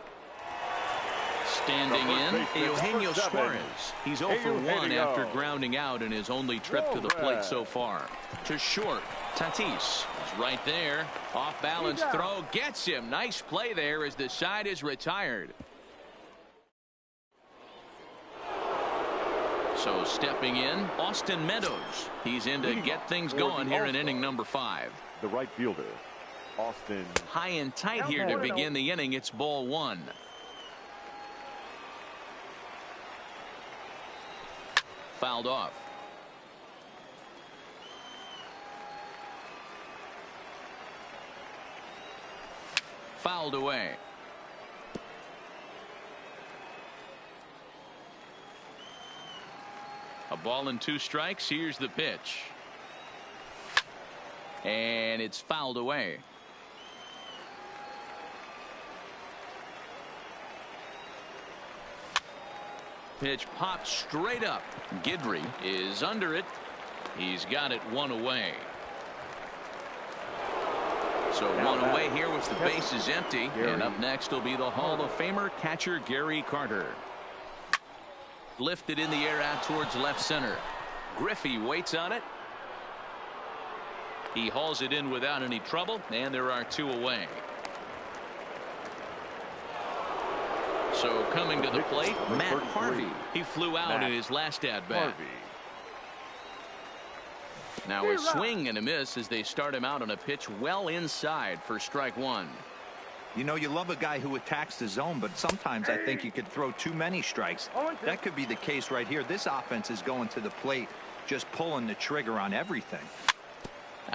Standing in, Eugenio Suarez. He's 0 for 1 after grounding out in his only trip to the plate so far. To short, Tatis is right there. Off balance throw gets him. Nice play there as the side is retired. So stepping in, Austin Meadows. He's in to get things going here in inning number 5. The right fielder, Austin. High and tight here to begin the inning. It's ball 1. Fouled off. Fouled away. A ball and 2 strikes. Here's the pitch. And it's fouled away. Pitch popped straight up. Guidry is under it. He's got it 1 away. So 1 away here with the bases empty. And up next will be the Hall of Famer catcher Gary Carter. Lifted in the air out towards left center. Griffey waits on it. He hauls it in without any trouble, and there are 2 away. So coming to the plate, Matt Harvey. He flew out in his last at-bat. Now a swing and a miss as they start him out on a pitch well inside for strike 1. You know, you love a guy who attacks the zone, but sometimes I think you could throw too many strikes. That could be the case right here. This offense is going to the plate, just pulling the trigger on everything.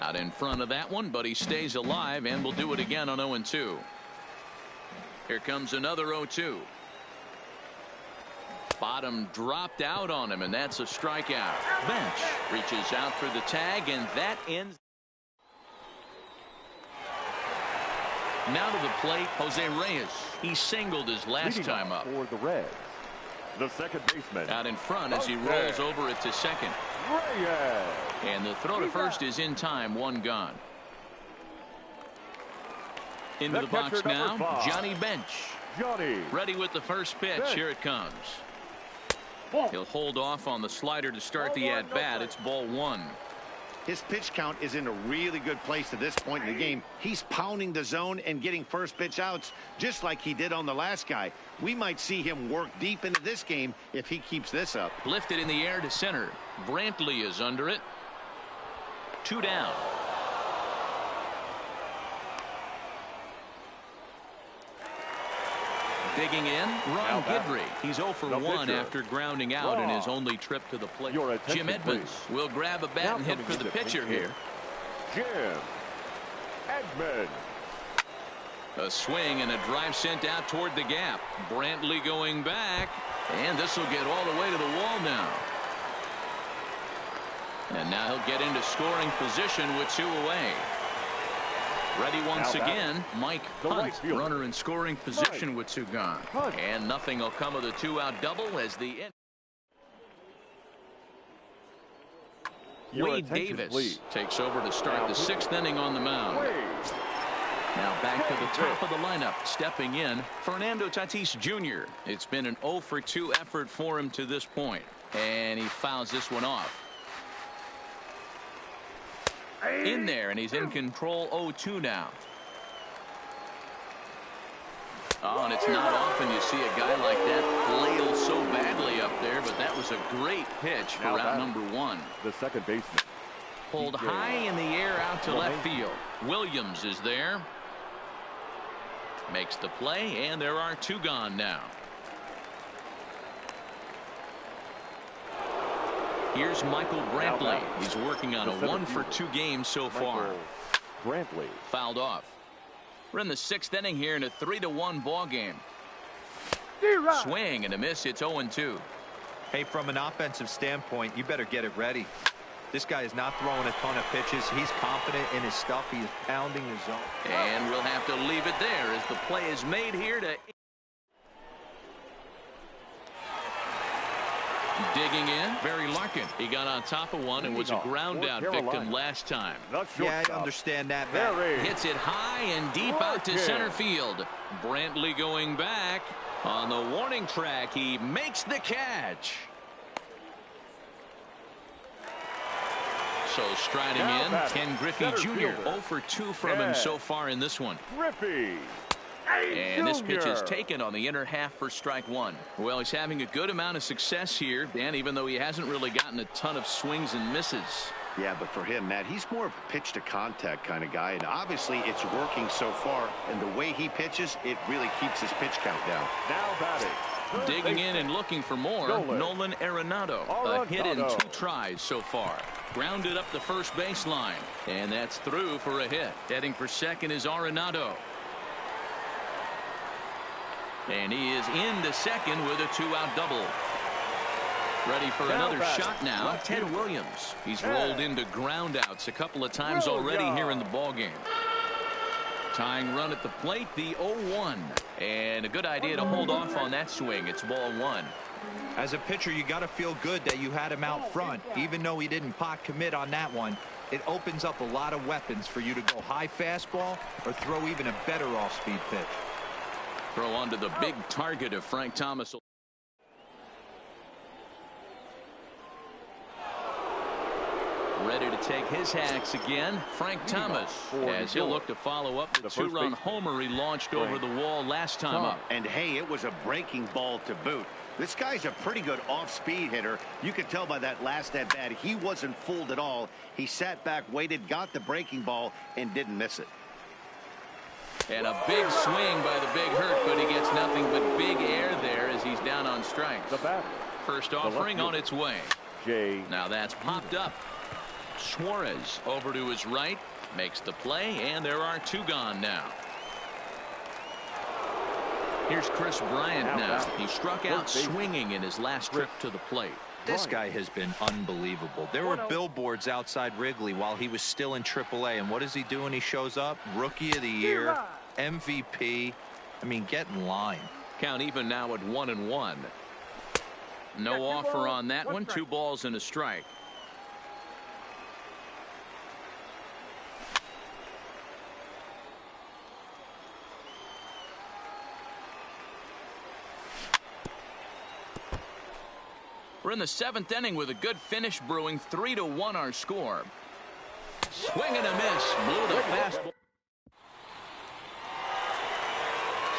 Out in front of that one, but he stays alive and will do it again on 0-2. Here comes another 0-2. Bottom dropped out on him, and that's a strikeout. Bench reaches out for the tag, and that ends. Now to the plate, Jose Reyes. He singled his last time up. For the Reds, the second baseman. Out in front as he rolls over it to second. Reyes. And the throw to first is in time. 1 gone. Into the box now, Johnny Bench. Johnny. Ready with the first pitch. Here it comes. He'll hold off on the slider to start the at-bat. It's ball 1. His pitch count is in a really good place at this point in the game. He's pounding the zone and getting first pitch outs just like he did on the last guy. We might see him work deep into this game if he keeps this up. Lifted in the air to center. Brantley is under it. 2 down. Digging in, Ron Guidry. He's 0 for 1 after grounding out in his only trip to the plate. Jim Edmonds will grab a bat and hit for the pitcher here. Jim Edmonds. A swing and a drive sent out toward the gap. Brantley going back, and this will get all the way to the wall now. And now he'll get into scoring position with 2 away. Ready once again, Mike Hunt, runner in scoring position with 2 gone. And nothing will come of the 2-out double as the Wade Davis takes over to start the 6th inning on the mound. Now back to the top of the lineup, stepping in, Fernando Tatis Jr. It's been an 0 for 2 effort for him to this point, and he fouls this one off. In there, and he's in control. 0-2 now. Oh, and it's not often you see a guy like that flail so badly up there, but that was a great pitch for route number 1. The second baseman. Pulled high in the air out to left field. Williams is there. Makes the play, and there are 2 gone now. Here's Michael Brantley. He's working on a 1 for 2 game so far. Brantley fouled off. We're in the 6th inning here in a 3-1 ball game. Swing and a miss. It's 0-2. Hey, from an offensive standpoint, you better get it ready. This guy is not throwing a ton of pitches. He's confident in his stuff. He is pounding his zone. And we'll have to leave it there as the play is made here to digging in. Barry Larkin. He got on top of one and was a ground out victim last time. Yeah, I understand that, man. Hits it high and deep out to center field. Brantley going back on the warning track. He makes the catch. So striding in, Ken Griffey Jr. 0 for 2 from him so far in this one. Griffey. And this pitch is taken on the inner half for strike 1. Well, he's having a good amount of success here, Dan, even though he hasn't really gotten a ton of swings and misses. Yeah, but for him, Matt, he's more of a pitch to contact kind of guy, and obviously it's working so far, and the way he pitches, it really keeps his pitch count down. Now batting. Digging in and looking for more, Nolan Arenado. A hit in 2 tries so far. Grounded up the first baseline, and that's through for a hit. Heading for second is Arenado. And he is into second with a 2-out double. Ready for another shot now, Ted Williams. He's rolled into groundouts a couple of times already here in the ballgame. Tying run at the plate, the 0-1. And a good idea to hold off on that swing. It's ball 1. As a pitcher, you got to feel good that you had him out front. Even though he didn't pot commit on that one, it opens up a lot of weapons for you to go high fastball or throw even a better off-speed pitch. Throw onto the big target of Frank Thomas. Ready to take his hacks again, Frank Thomas, as he'll look to follow up the 2-run homer he launched over the wall last time up. And hey, it was a breaking ball to boot. This guy's a pretty good off-speed hitter. You could tell by that last at-bat he wasn't fooled at all. He sat back, waited, got the breaking ball, and didn't miss it. And a big swing by the big hurt, but he gets nothing but big air there as he's down on strikes. First offering on its way. Now that's popped up. Suarez over to his right, makes the play, and there are 2 gone now. Here's Chris Bryant now. He struck out swinging in his last trip to the plate. This guy has been unbelievable. There were billboards outside Wrigley while he was still in AAA, and what does he do when he shows up? Rookie of the Year, MVP. I mean, get in line. Count even now at 1-1. No offer on that one. 2 balls and a strike. We're in the 7th inning with a good finish brewing. 3-1 our score. Swing and a miss. Blew the fastball.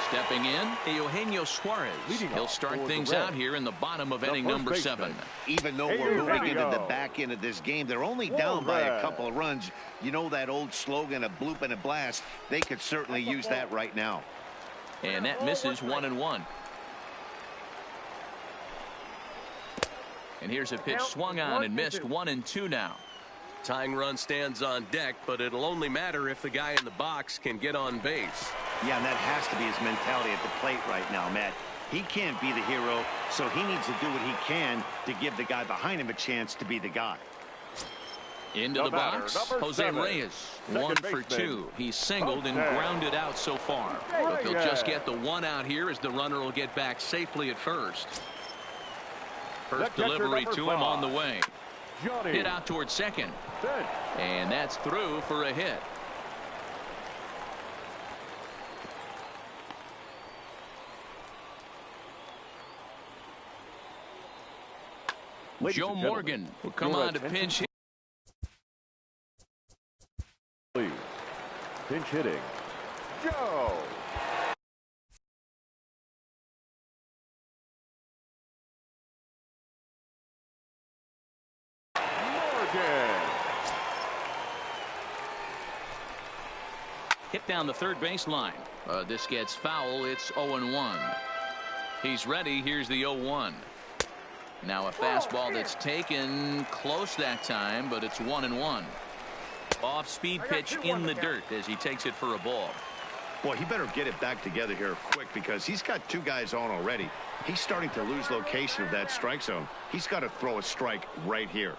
Stepping in, Eugenio Suarez. He'll start things out here in the bottom of inning number 7. Even though we're moving into the back end of this game, they're only down by a couple of runs. You know that old slogan, a bloop and a blast. They could certainly use that right now. And that misses. 1-1. And here's a pitch swung on and missed. 1-2 now. Tying run stands on deck, but it'll only matter if the guy in the box can get on base. Yeah, and that has to be his mentality at the plate right now, Matt. He can't be the hero, so he needs to do what he can to give the guy behind him a chance to be the guy. Into the box, Jose Reyes, 1 for 2. He's singled and grounded out so far. But they'll just get the 1 out here as the runner will get back safely at first. First delivery to him on the way. Hit out towards second. And that's through for a hit. Joe Morgan will come on to pinch hit. Please. Pinch hitting. Joe. Morgan. Hit down the third baseline. This gets foul. It's 0-1. He's ready. Here's the 0-1. Now a fastball that's taken close that time, but it's 1-1. Off-speed pitch in the dirt as he takes it for a ball. Boy, he better get it back together here quick because he's got 2 guys on already. He's starting to lose location of that strike zone. He's got to throw a strike right here.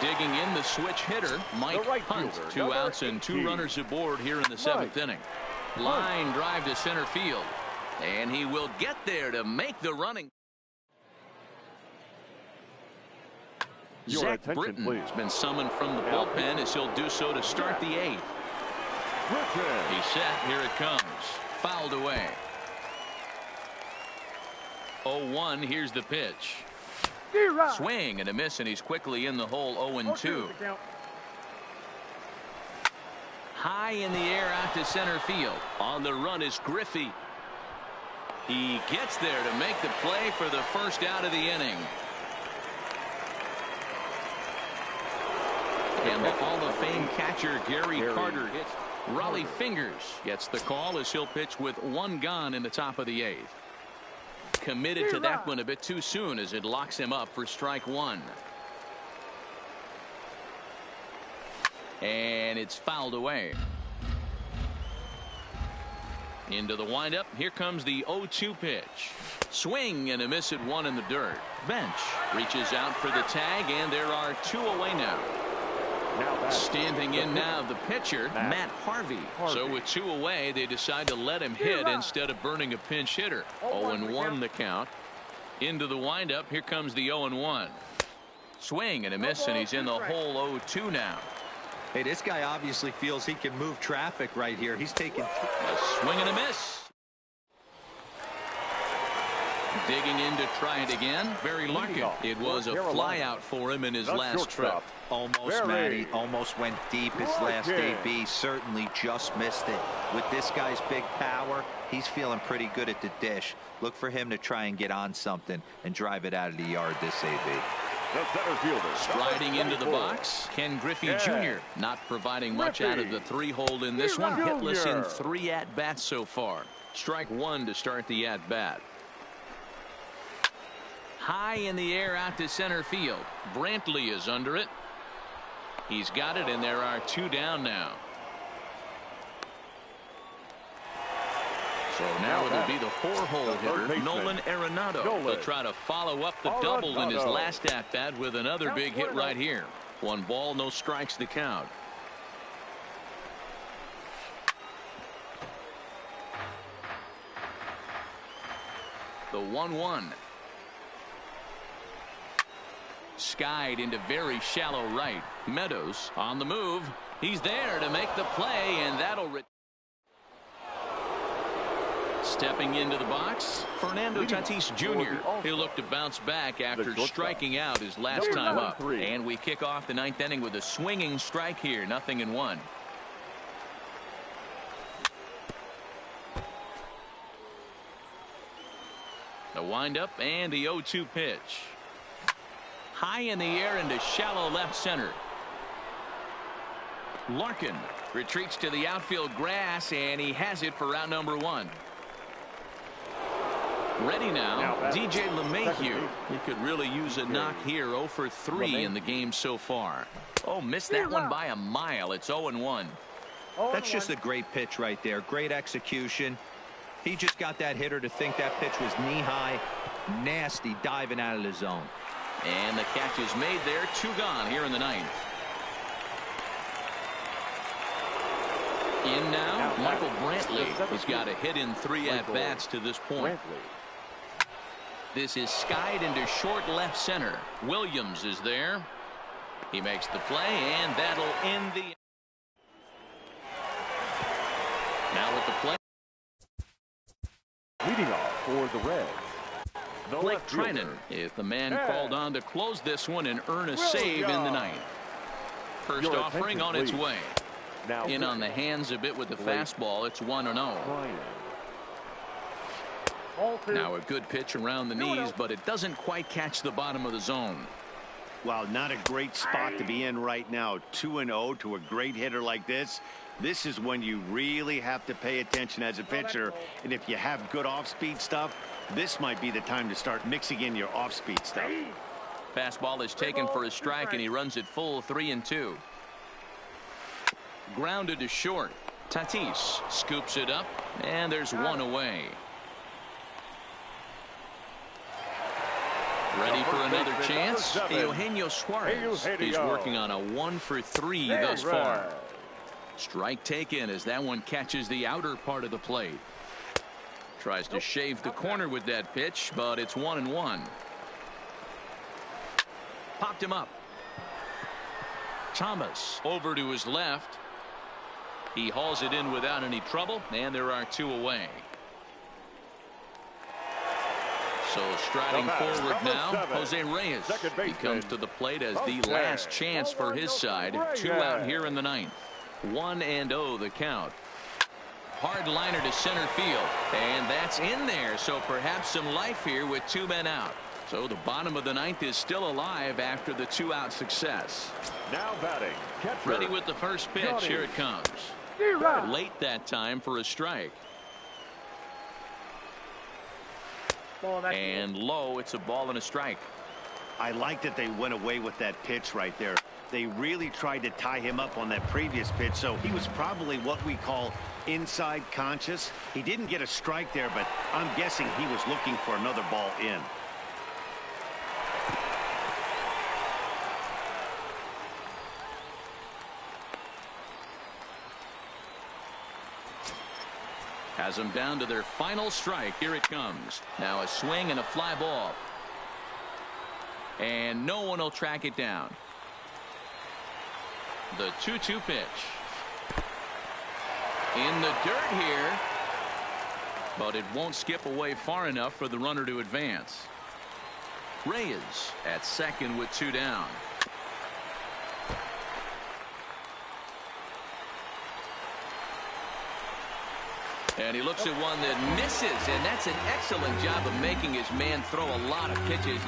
Digging in the switch hitter, Mike Hunt. 2 outs and 2 runners aboard here in the 7th inning. Line drive to center field. And he will get there to make the running. Zach Britton has been summoned from the bullpen as he'll do so to start the 8th. He's set. Here it comes. Fouled away. 0-1. Here's the pitch. Swing and a miss, and he's quickly in the hole. 0-2. High in the air out to center field. On the run is Griffey. He gets there to make the play for the first out of the inning. And the Hall of Fame catcher Gary Carter hits. Raleigh Fingers gets the call as he'll pitch with 1 gone in the top of the 8th. Committed to that one a bit too soon as it locks him up for strike 1. And it's fouled away. Into the windup. Here comes the 0-2 pitch. Swing and a miss at 1 in the dirt. Bench reaches out for the tag, and there are 2 away now. Standing in now the pitcher, Matt Harvey. So with 2 away, they decide to let him hit instead of burning a pinch hitter. 0-1 the count. Into the windup. Here comes the 0-1. Swing and a miss, and he's in the hole. 0-2 now. Hey, this guy obviously feels he can move traffic right here. He's taking a swing and a miss. Digging in to try it again. Barry Larkin. It was a fly out for him in his last trip. Almost, Matty. Almost went deep his last AB. Certainly just missed it. With this guy's big power, he's feeling pretty good at the dish. Look for him to try and get on something and drive it out of the yard this AB. The center fielder. Striding into the box, Ken Griffey Jr. Not providing much out of the 3-hole in this one. Hitless in 3 at-bats so far. Strike 1 to start the at-bat. High in the air out to center field. Brantley is under it. He's got it, and there are 2 down now. So now it'll be the 4-hole hitter, Nolan Arenado. He'll try to follow up the double in his last at-bat with another big hit right here. 1 ball, no strikes to count. The 1-1. Skied into very shallow right. Meadows on the move. He's there to make the play, and that'll stepping into the box, Fernando Tatis Jr. He'll look to bounce back after striking out his last time up. And we kick off the 9th inning with a swinging strike here. 0-1. The windup and the 0-2 pitch. High in the air into shallow left center. Larkin retreats to the outfield grass, and he has it for out number 1. Ready now, DJ LeMahieu. He could really use a knock here. 0 for 3 in the game so far. Oh, missed that one by a mile. It's 0-1. That's just a great pitch right there. Great execution. He just got that hitter to think that pitch was knee-high. Nasty diving out of the zone. And the catch is made there. 2 gone here in the ninth. In now, Michael Brantley. He's got a hit in 3 at-bats to this point. This is skied into short left center. Williams is there. He makes the play, and that'll end the... Now with the play. Leading off for the Reds, the Blake left fielder, Trinan is the man called on to close this one and earn a save in the ninth. First Your offering on its way. Now In on the hands a bit with the fastball. It's 1-0. Now a good pitch around the knees, but it doesn't quite catch the bottom of the zone. Wow, not a great spot to be in right now. 2-0 to a great hitter like this. This is when you really have to pay attention as a pitcher. And if you have good off-speed stuff, this might be the time to start mixing in your off-speed stuff. Fastball is taken for a strike, and he runs it full 3-2. Grounded to short. Tatis scoops it up, and there's 1 away. Ready for another chance? Eugenio Suarez. He's working on a 1-for-3 thus far. Strike taken as that one catches the outer part of the plate. Tries to shave the corner with that pitch, but it's 1-1. Popped him up. Thomas over to his left. He hauls it in without any trouble, and there are 2 away. So striding forward now, Jose Reyes. He comes to the plate as the last chance for his side. 2 out here in the ninth. 1-0 the count. Hard liner to center field, and that's in there. So perhaps some life here with 2 men out. So the bottom of the ninth is still alive after the 2-out success. Now batting, catcher. Ready with the first pitch. Here it comes. Late that time for a strike. And low, it's a ball and a strike. I like that they went away with that pitch right there. They really tried to tie him up on that previous pitch, so he was probably what we call inside conscious. He didn't get a strike there, but I'm guessing he was looking for another ball in. Has them down to their final strike. Here it comes. Now a swing and a fly ball. And no one will track it down. The 2-2 pitch. In the dirt here. But it won't skip away far enough for the runner to advance. Reyes at second with 2 down. And he looks at one that misses, and that's an excellent job of making his man throw a lot of pitches.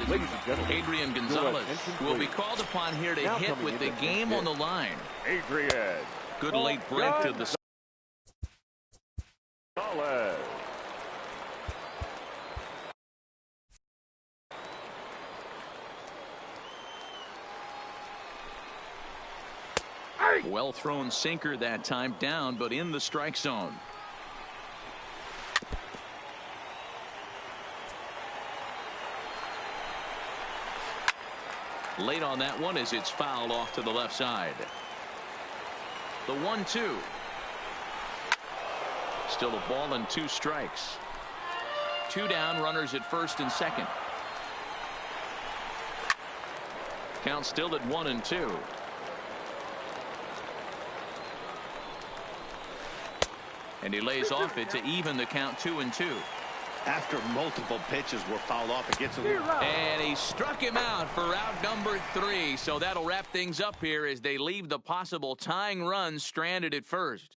Adrian Gonzalez will be called upon here to hit with the game on the line. Adrian. Good late break to the Gonzalez. well thrown sinker that time, down but in the strike zone. Late on that one as it's fouled off to the left side. The 1-2. Still a ball and 2 strikes. 2 down, runners at first and second. Count still at 1-2. And he lays off it to even the count 2-2. After multiple pitches were fouled off, it gets a little... And he struck him out for out number 3. So that'll wrap things up here as they leave the possible tying run stranded at first.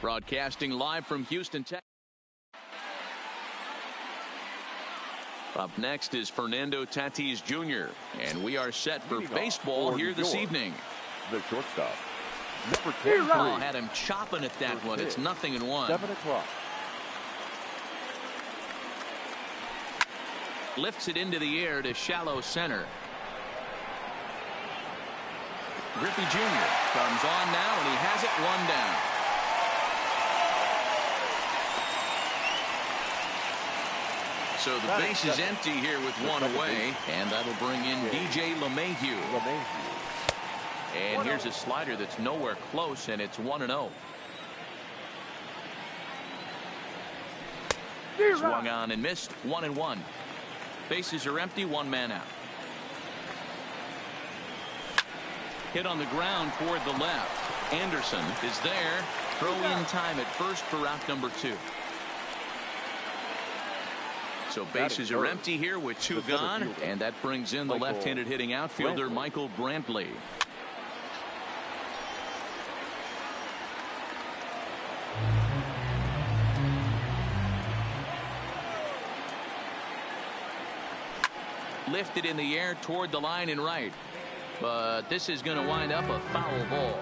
Broadcasting live from Houston, Texas. Up next is Fernando Tatis Jr. And we are set for baseball here this evening. The shortstop, number 10. Oh, had him chopping at that one. It's 0-1. 7 o'clock. Lifts it into the air to shallow center. Griffey Jr. comes on now, and he has it 1 down. So the base is empty here with 1 away, and that'll bring in DJ LeMahieu. And here's a slider that's nowhere close, and it's 1-0. Swung on and missed. 1-1. Bases are empty. 1 man out. Hit on the ground toward the left. Anderson is there. Throw in time at first for out number 2. So bases are empty here with 2 gone, and that brings in the left-handed hitting outfielder Michael Brantley. Lifted in the air toward the line and right, but this is going to wind up a foul ball.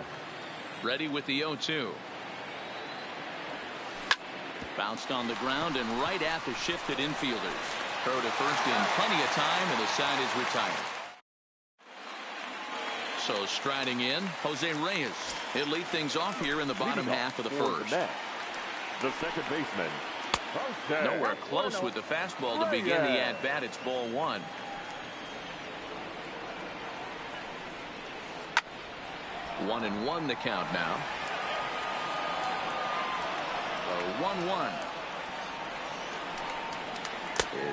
Ready with the 0-2. Bounced on the ground and right at the shifted infielders. Throw to first in plenty of time, and the side is retired. So striding in, Jose Reyes. He'll lead things off here in the bottom half of the first. The second baseman, Jose. Nowhere close with the fastball to begin the at-bat. It's ball 1. One and 1 the count now. 1-1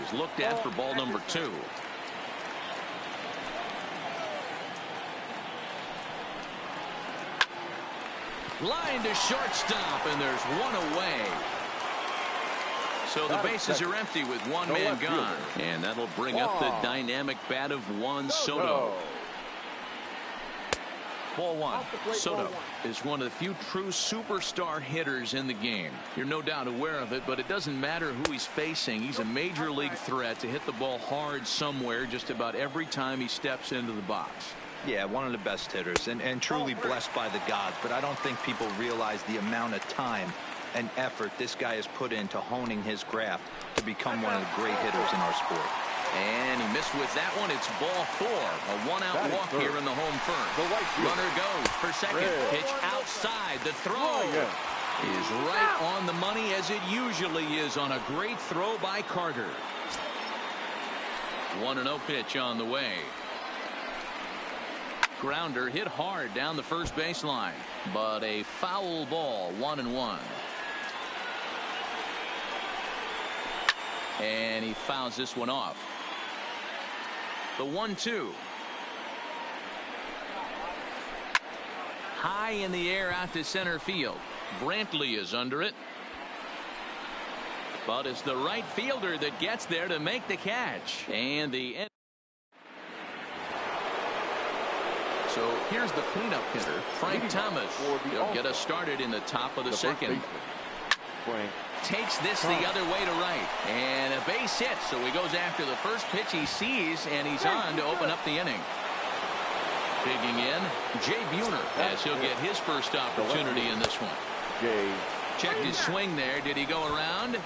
is looked at for ball number 2. Line to shortstop, and there's 1 away. So the bases are empty with 1 man gone, and that'll bring up the dynamic bat of Juan Soto. Ball 1. Soto is one of the few true superstar hitters in the game. You're no doubt aware of it, but it doesn't matter who he's facing. He's a major league threat to hit the ball hard somewhere just about every time he steps into the box. Yeah, one of the best hitters and truly blessed by the gods, but I don't think people realize the amount of time and effort this guy has put into honing his craft to become one of the great hitters in our sport. And he missed with that one. It's ball 4. A 1-out walk here in the home first. Runner goes for second. Pitch outside. The throw is right on the money, as it usually is on a great throw by Carter. 1-0 pitch on the way. Grounder hit hard down the first baseline, but a foul ball. 1-1. And he fouls this one off. The 1-2. High in the air out to center field. Brantley is under it. But it's the right fielder that gets there to make the catch. And the end. So here's the cleanup hitter, Frank Thomas. He'll get us started in the top of the second. Takes this the other way to right, and a base hit, so he goes after the first pitch he sees, and he's on to open up the inning. Digging in, Jay Buhner, as he'll get his first opportunity in this one. Checked his swing there. Did he go around?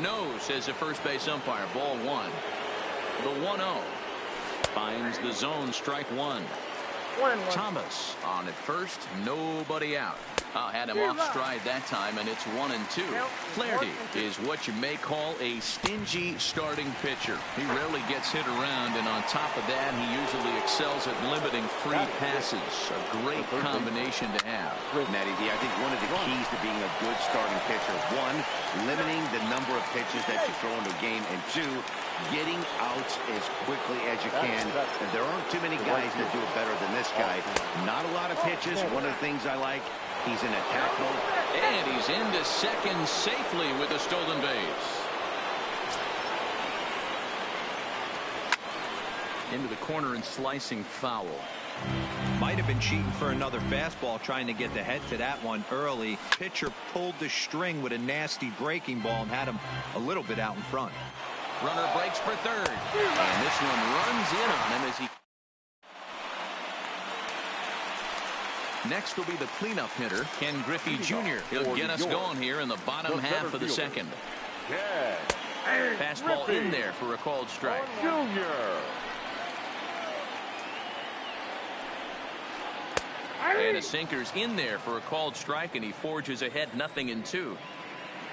No, says the first base umpire. Ball 1. The 1-0 finds the zone. Strike 1. Thomas on at first, nobody out. Had him off stride that time, and it's 1-2. Flaherty is what you may call a stingy starting pitcher. He rarely gets hit around, and on top of that, he usually excels at limiting free passes. A great combination to have. Matty D, I think one of the keys to being a good starting pitcher, 1, limiting the number of pitches that you throw into a game, and 2, getting outs as quickly as you can. And there aren't too many guys that do it better than this guy. Not a lot of pitches. One of the things I like, he's in attack mode. And he's into second safely with a stolen base. Into the corner and slicing foul. Might have been cheating for another fastball, trying to get the head to that one early. Pitcher pulled the string with a nasty breaking ball and had him a little bit out in front. Runner breaks for third. And this one runs in on him as he... Next will be the cleanup hitter, Ken Griffey Jr. He'll get us going here in the bottom half of the second. Fastball in there for a called strike. Junior. And a sinker's in there for a called strike, and he forges ahead 0-2.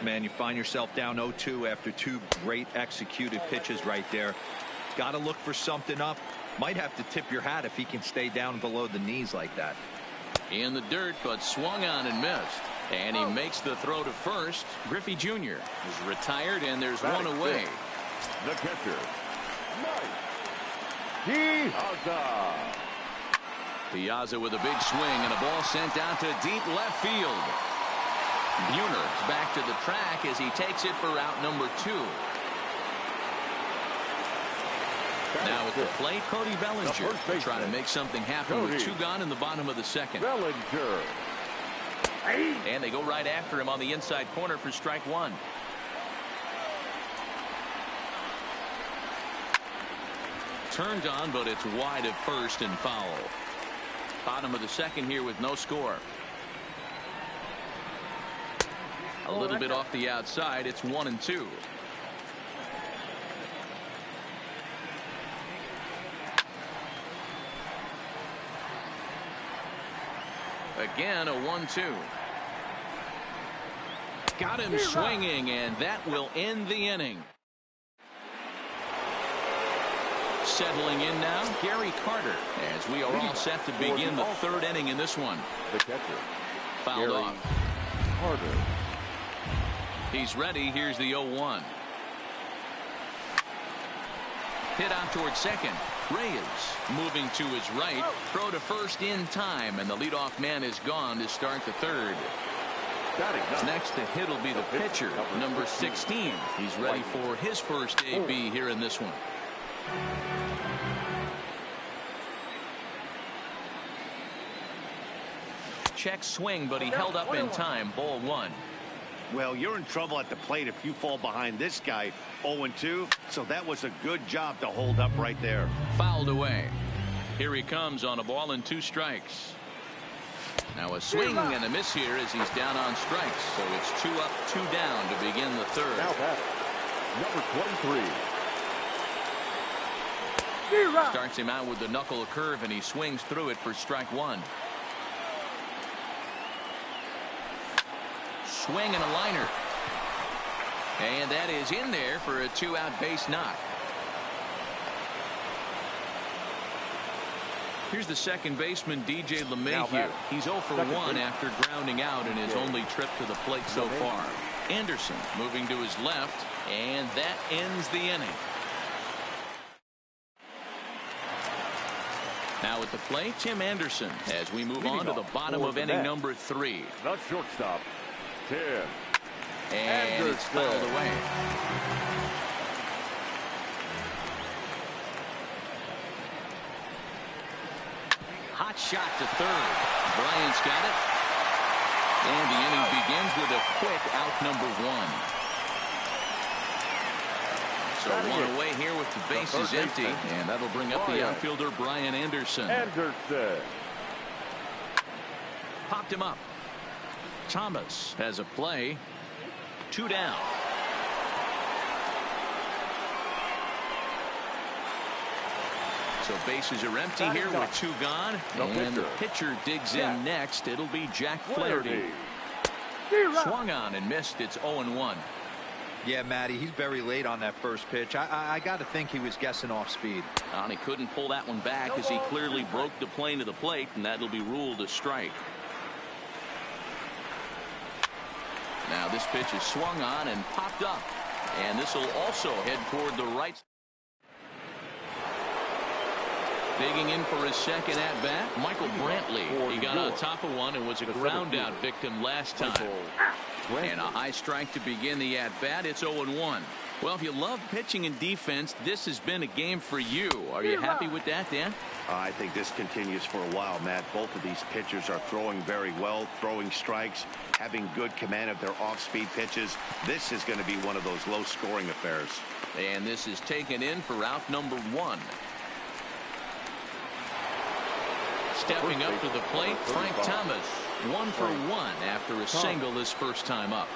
Man, you find yourself down 0-2 after two great executed pitches right there. Got to look for something up. Might have to tip your hat if he can stay down below the knees like that. In the dirt, but swung on and missed. And he makes the throw to first. Griffey Jr. is retired, and there's one away. The catcher, Mike Piazza. Piazza with a big swing and a ball sent out to deep left field. Buhner's back to the track as he takes it for out number 2. Now at the plate, Cody Bellinger will try to make something happen with 2 gone in the bottom of the second. Bellinger. And they go right after him on the inside corner for strike 1. Turned on, but it's wide at first and foul. Bottom of the second here with no score. A little bit off the outside. It's 1-2. Again, a 1-2. Got him swinging, and that will end the inning. Settling in now, Gary Carter, as we are all set to begin the 3rd inning in this one. The catcher, Fouled off. Carter. He's ready. Here's the 0-1. Hit out towards second. Reyes moving to his right. Throw to first in time, and the leadoff man is gone to start the 3rd. Next to hit will be the pitcher, number 16. He's ready for his first AB here in this one. Check swing, but he held up in time. Ball 1. Well, you're in trouble at the plate if you fall behind this guy 0-2. So that was a good job to hold up right there. Fouled away. Here he comes on a ball and 2 strikes. Now a swing and a miss here as he's down on strikes. So it's 2 up, 2 down to begin the 3rd. Now batter, number 23. Starts him out with the knuckle curve, and he swings through it for strike 1. Swing and a liner. And that is in there for a 2-out base knock. Here's the second baseman, DJ LeMahieu. He's 0 for 1 after grounding out in his only trip to the plate so far. Anderson moving to his left, and that ends the inning. Now at the plate, Tim Anderson, as we move on to the bottom of inning number 3. The shortstop, Tim And it's fouled away. Hot shot to third. Bryant's got it. And the inning begins with a quick out number 1. So 1 away here with the bases empty, and that'll bring up the outfielder Brian Anderson. Popped him up. Thomas has a play. 2 down. So bases are empty here with 2 gone, and the pitcher digs in next. It'll be Jack Flaherty. Swung on and missed. It's 0-1. Yeah, Matty, he's very late on that first pitch. I got to think he was guessing off speed. And he couldn't pull that one back as he clearly broke the plane of the plate, and that'll be ruled a strike. Now this pitch is swung on and popped up, and this will also head toward the right. Digging in for his second at bat, Michael Brantley. He got on top of one and was a ground out victim last time. And a high strike to begin the at bat. It's 0-1. Well, if you love pitching and defense, this has been a game for you. Are you happy with that, Dan? I think this continues for a while, Matt. Both of these pitchers are throwing very well, throwing strikes, having good command of their off-speed pitches. This is going to be one of those low-scoring affairs. And this is taken in for out number 1. Stepping up to the plate, Frank Thomas. 1 for 1 after a single his first time up.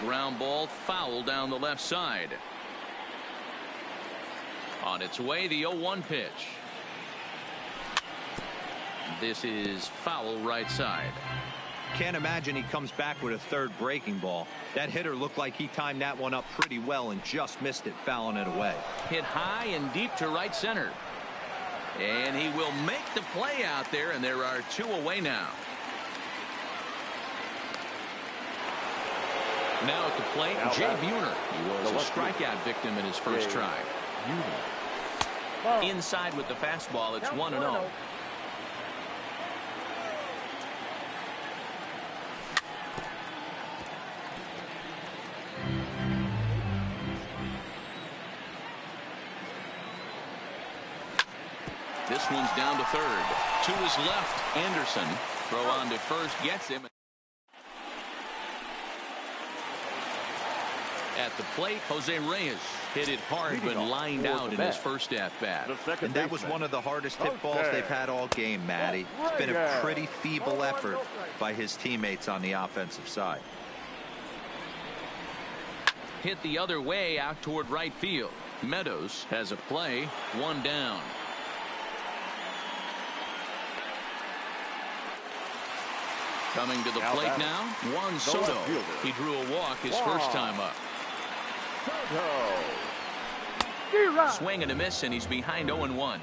Ground ball foul down the left side. On its way, the 0-1 pitch. This is foul right side. Can't imagine he comes back with a third breaking ball. That hitter looked like he timed that one up pretty well and just missed it, fouling it away. Hit high and deep to right center. And he will make the play out there, and there are 2 away now. Now at the plate, Jay Buhner. He was a strikeout victim in his first try. Inside with the fastball, it's 1-0. This one's down to third. To his left, Anderson. Throw on to first, gets him. At the plate, Jose Reyes hit it hard when lined out in his first at-bat. And that was one of the hardest hit balls they've had all game, Matty. It's been a pretty feeble effort by his teammates on the offensive side. Hit the other way out toward right field. Meadows has a play, 1 down. Coming to the plate now, Juan Soto. He drew a walk his first time up. Swing and a miss, and he's behind 0-1.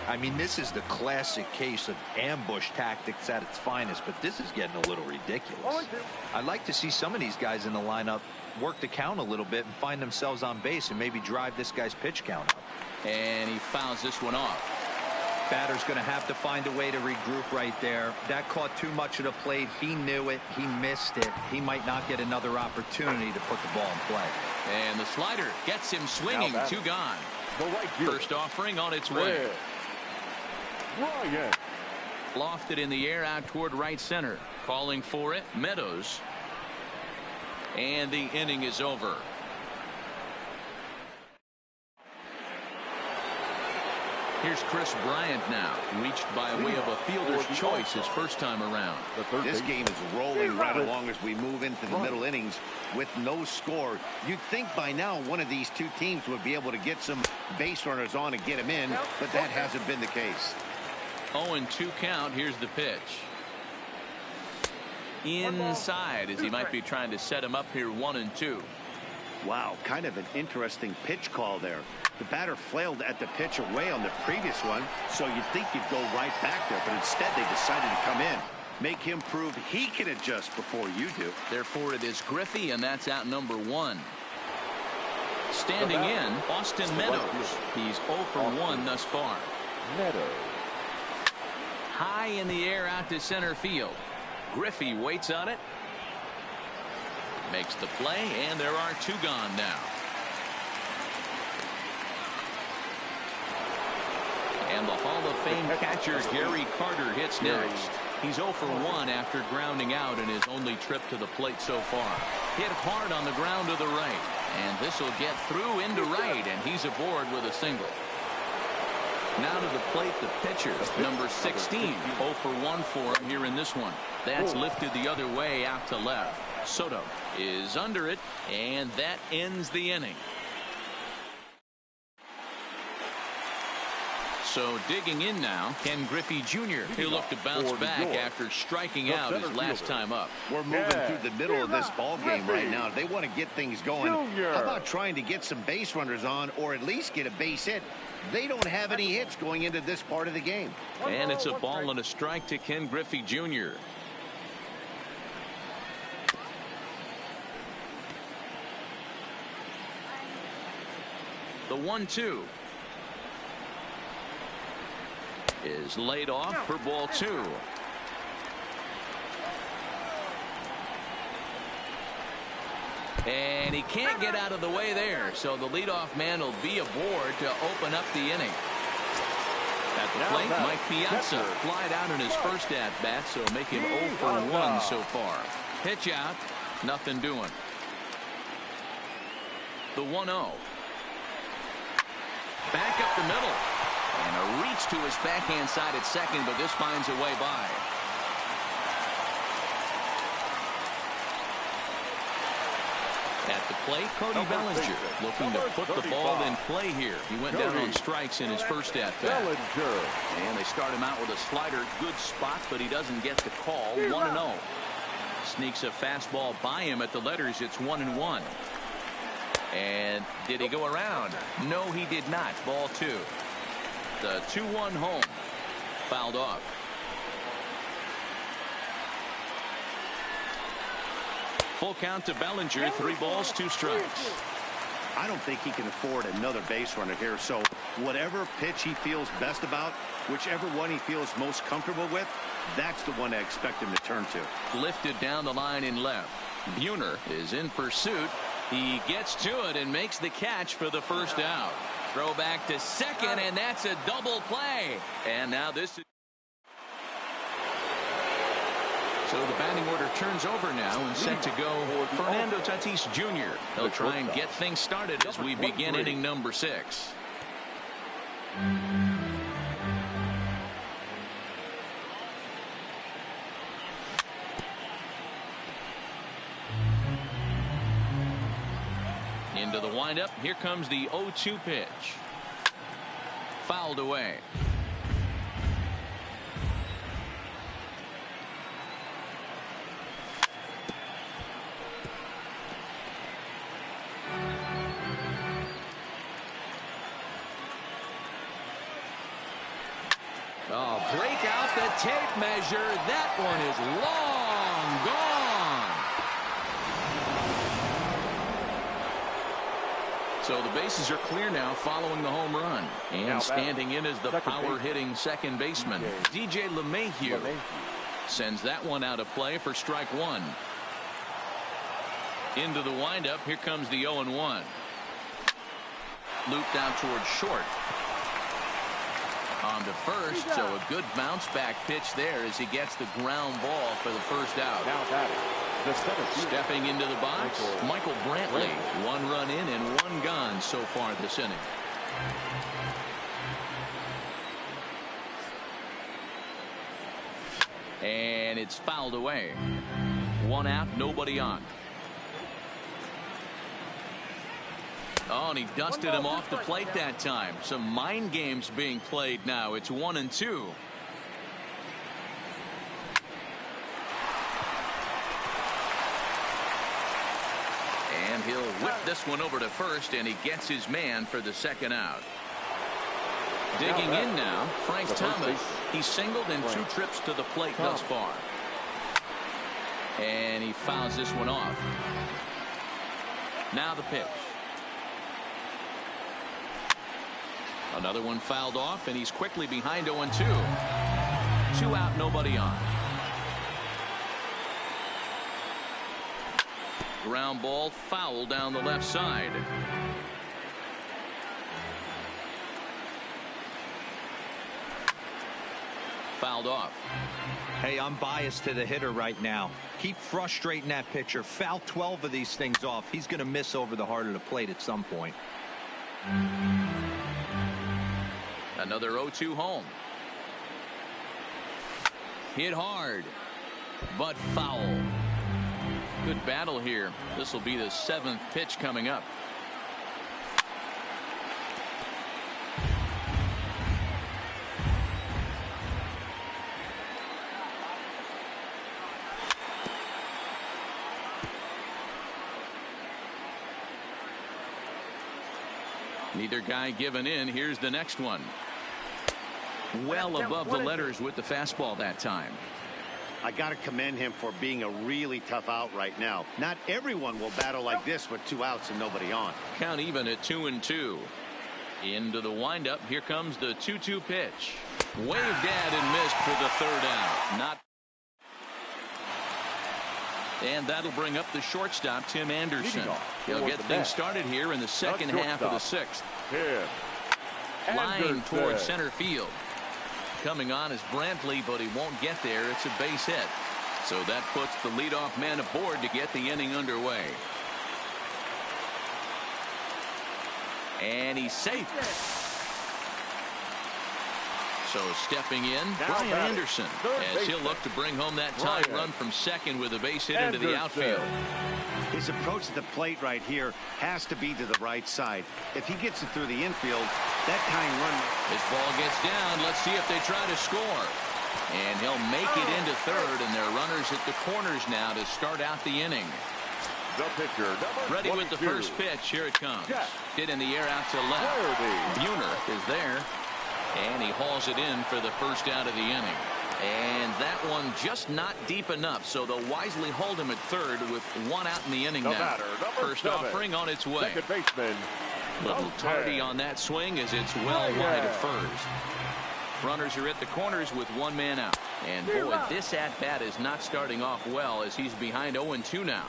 I mean, this is the classic case of ambush tactics at its finest, but this is getting a little ridiculous. I'd like to see some of these guys in the lineup work the count a little bit and find themselves on base and maybe drive this guy's pitch count up. And he fouls this one off. Batter's going to have to find a way to regroup right there. That caught too much of the plate. He knew it. He missed it. He might not get another opportunity to put the ball in play. And the slider gets him swinging. 2 gone. First offering on its way. Lofted in the air out toward right center. Calling for it, Meadows. And the inning is over. Here's Chris Bryant now, reached by way of a fielder's choice his first time around. This game is rolling right along as we move into the middle innings with no score. You'd think by now one of these 2 teams would be able to get some base runners on and get them in, but that hasn't been the case. 0-2 count. Here's the pitch. Inside, as he might be trying to set him up here, 1-2. Wow, kind of an interesting pitch call there. The batter flailed at the pitch away on the previous one, so you'd think you'd go right back there, but instead they decided to come in. Make him prove he can adjust before you do. Therefore, it is Griffey, and that's out number 1. Standing in, Austin Meadows. He's 0 for 1 thus far. High in the air out to center field. Griffey waits on it. Makes the play, and there are 2 gone now. And the Hall of Fame catcher Gary Carter hits next. He's 0 for 1 after grounding out in his only trip to the plate so far. Hit hard on the ground to the right. And this will get through into right, and he's aboard with a single. Now to the plate, the pitcher, number 16. 0 for 1 for him here in this one. That's lifted the other way out to left. Soto is under it, and that ends the inning. So digging in now, Ken Griffey Jr. He'll look to bounce back after striking out his last time up. We're moving through the middle of this ball game right now. They want to get things going. How about trying to get some base runners on, or at least get a base hit? They don't have any hits going into this part of the game. And it's a ball and a strike to Ken Griffey Jr. The 1-2 is laid off for ball 2. And he can't get out of the way there, so the leadoff man will be aboard to open up the inning. At the plate, Mike Piazza flied out in his first at-bat, so make him 0 for 1 so far. Pitch out, nothing doing. The 1-0. Back up the middle. And a reach to his backhand side at second, but this finds a way by. At the plate, Cody Bellinger looking to put the ball in play here. He went down on strikes in his first at-bat. And they start him out with a slider. Good spot, but he doesn't get the call. 1-0. Sneaks a fastball by him at the letters. It's 1-1. And did he go around? No, he did not. Ball 2. The 2-1 home. Fouled off. Full count to Bellinger. 3 balls, 2 strikes. I don't think he can afford another base runner here. So whatever pitch he feels best about, whichever one he feels most comfortable with, that's the one I expect him to turn to. Lifted down the line in left. Buhner is in pursuit. He gets to it and makes the catch for the first out. Throw back to second, and that's a double play. And now this is. So the batting order turns over now and set to go Fernando Tatis Jr. He'll try and get things started as we begin inning number 6. Into the windup. Here comes the 0-2 pitch. Fouled away. Oh, break out the tape measure. That one is long gone. So the bases are clear now following the home run. And standing in is the power-hitting second baseman, DJ LeMahieu. Sends that one out of play for strike 1. Into the windup. Here comes the 0-1. Looped out towards short. On to first, so a good bounce back pitch there as he gets the ground ball for the first out. Stepping into the box, Michael Brantley. 1 run in and 1 gone so far this inning. And it's fouled away. 1 out, nobody on. Oh, and he dusted him off the plate that time. Some mind games being played now. It's 1-2. And he'll whip this one over to first, and he gets his man for the second out. Digging in now, Frank Thomas. He's singled in 2 trips to the plate thus far. And he fouls this one off. Now the pitch. Another one fouled off, and he's quickly behind 0-2. 2 out, nobody on. Ground ball foul down the left side. Fouled off. Hey, I'm biased to the hitter right now. Keep frustrating that pitcher. Foul 12 of these things off. He's going to miss over the heart of the plate at some point. Another 0-2 home. Hit hard, but foul. Good battle here. This will be the 7th pitch coming up. Neither guy giving in. Here's the next one. Well above the letters with the fastball that time. I got to commend him for being a really tough out right now. Not everyone will battle like this with 2 outs and nobody on. Count even at 2-2. Into the windup. Here comes the 2-2 pitch. Waved at and missed for the 3rd out. Not. And that'll bring up the shortstop, Tim Anderson. He'll get the things bat. started here in the second half of the sixth. Tim Line Anderson. towards center field. Coming on is Brantley, but he won't get there. It's a base hit. So that puts the leadoff man aboard to get the inning underway. And he's safe. So stepping in, Brian Anderson, as he'll look to bring home that tying run from second with a base hit into the outfield. His approach to the plate right here has to be to the right side. If he gets it through the infield, that tying run. This ball gets down. Let's see if they try to score. And he'll make it into third, and there are runners at the corners now to start out the inning. The pitcher, Ready with the first pitch. Here it comes. Hit in the air out to left. Buhner is there. And he hauls it in for the first out of the inning. And that one just not deep enough, so they'll wisely hold him at third with one out in the inning now. First offering on its way. Second baseman. Little tardy on that swing as it's well wide of first. Runners are at the corners with one man out. And boy, this at-bat is not starting off well as he's behind 0-2 now.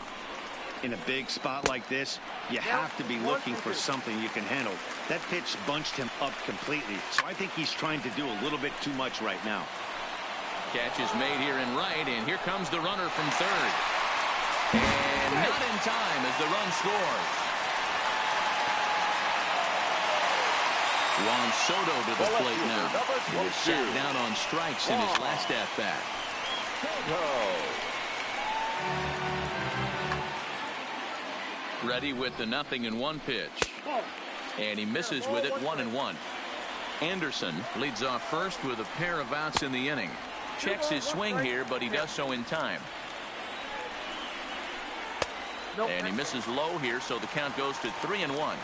In a big spot like this, you have to be looking for something you can handle. That pitch bunched him up completely, so I think he's trying to do a little bit too much right now. Catch is made here in right, and here comes the runner from third. And not in time as the run scores. Juan Soto to the plate now. He was sat down on strikes in his last at-bat. Ready with the 0-1 pitch. And he misses with it 1-1. Anderson leads off first with a pair of outs in the inning. Checks his swing here, but he does so in time. And he misses low here, so the count goes to 3-1.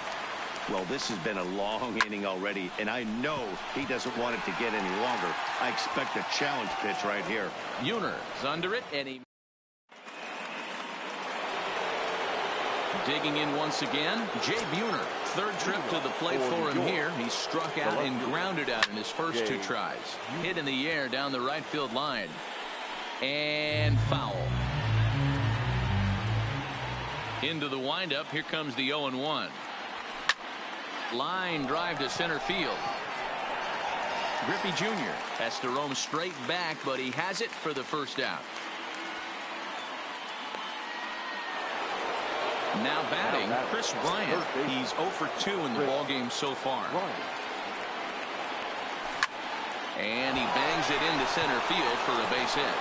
Well, this has been a long inning already, and I know he doesn't want it to get any longer. I expect a challenge pitch right here. Buhner is under it, and he digging in once again. Jay Buhner, third trip to the plate for him here. He struck out and grounded out in his first two tries. Hit in the air down the right field line. And foul. Into the windup. Here comes the 0-1. Line drive to center field. Griffey Jr. has to roam straight back, but he has it for the first out. Now batting, Chris Bryant. He's 0 for 2 in the ballgame so far. And he bangs it into center field for a base hit.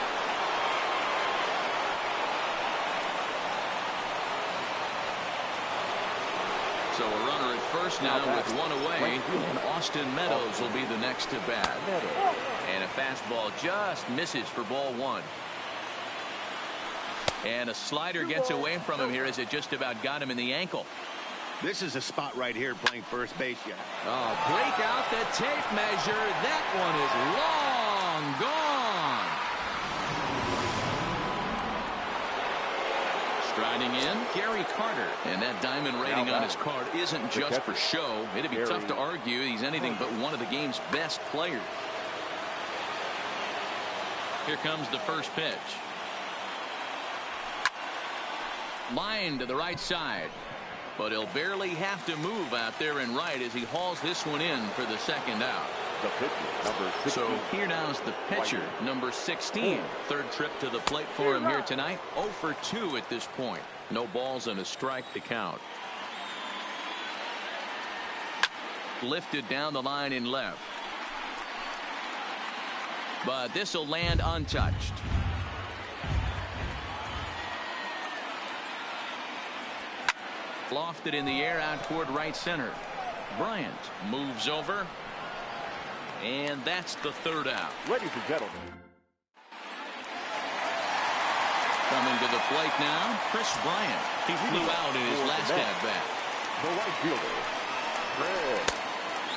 So a runner at first now with one away, and Austin Meadows will be the next to bat. And a fastball just misses for ball one. And a slider gets away from him here as it just about got him in the ankle. This is a spot right here playing first base. Oh, break out the tape measure. That one is long gone. Striding in, Gary Carter. And that diamond rating on his card isn't just for show. It'd be tough to argue he's anything but one of the game's best players. Here comes the first pitch. Line to the right side, but he'll barely have to move out there in right as he hauls this one in for the second out. The pitcher, number 16. So here now's the pitcher, number 16. Third trip to the plate for him here tonight. 0 for 2 at this point. No balls and a strike to count. Lifted down the line in left. But this will land untouched. Lofted in the air out toward right center. Bryant moves over. And that's the third out. Ladies and gentlemen. Coming to the plate now, Chris Bryant. He flew out in his last at-bat. The right fielder, Fred.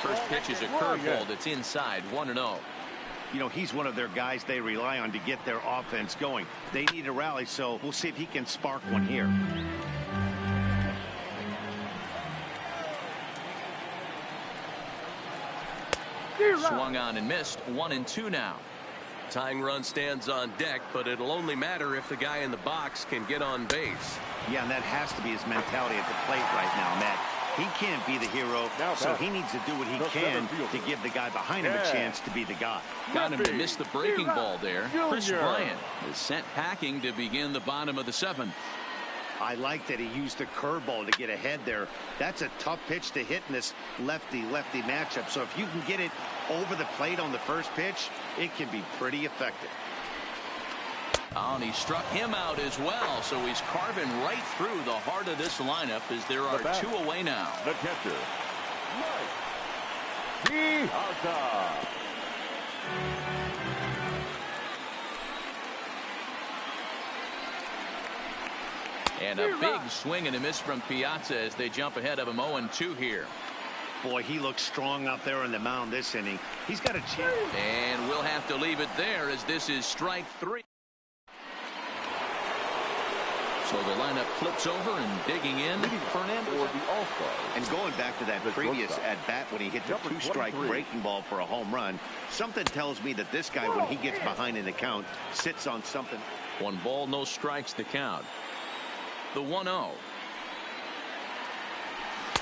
First pitch is a curveball that's inside, 1-0. You know, he's one of their guys they rely on to get their offense going. They need a rally, so we'll see if he can spark one here. Swung on and missed. 1-2 now. Tying run stands on deck, but it'll only matter if the guy in the box can get on base. Yeah, and that has to be his mentality at the plate right now, Matt. He can't be the hero, so he needs to do what he can to give the guy behind him a chance to be the guy. Got him to miss the breaking ball there. Chris Bryant is sent packing to begin the bottom of the 7th. I like that he used the curveball to get ahead there. That's a tough pitch to hit in this lefty-lefty matchup. So if you can get it over the plate on the first pitch, it can be pretty effective. Oh, and he struck him out as well, so he's carving right through the heart of this lineup as there are 2 away now. The catcher, Mike Piazza. And a big swing and a miss from Piazza as they jump ahead of him 0-2 here. Boy, he looks strong out there on the mound this inning. He's got a chance. And we'll have to leave it there as this is strike 3. So the lineup flips over and digging in. Fernando for the All-Star. And going back to that previous at-bat when he hit the 2-strike breaking ball for a home run, something tells me that this guy, when he gets behind in the count, sits on something. 1 ball, no strikes to count. The 1-0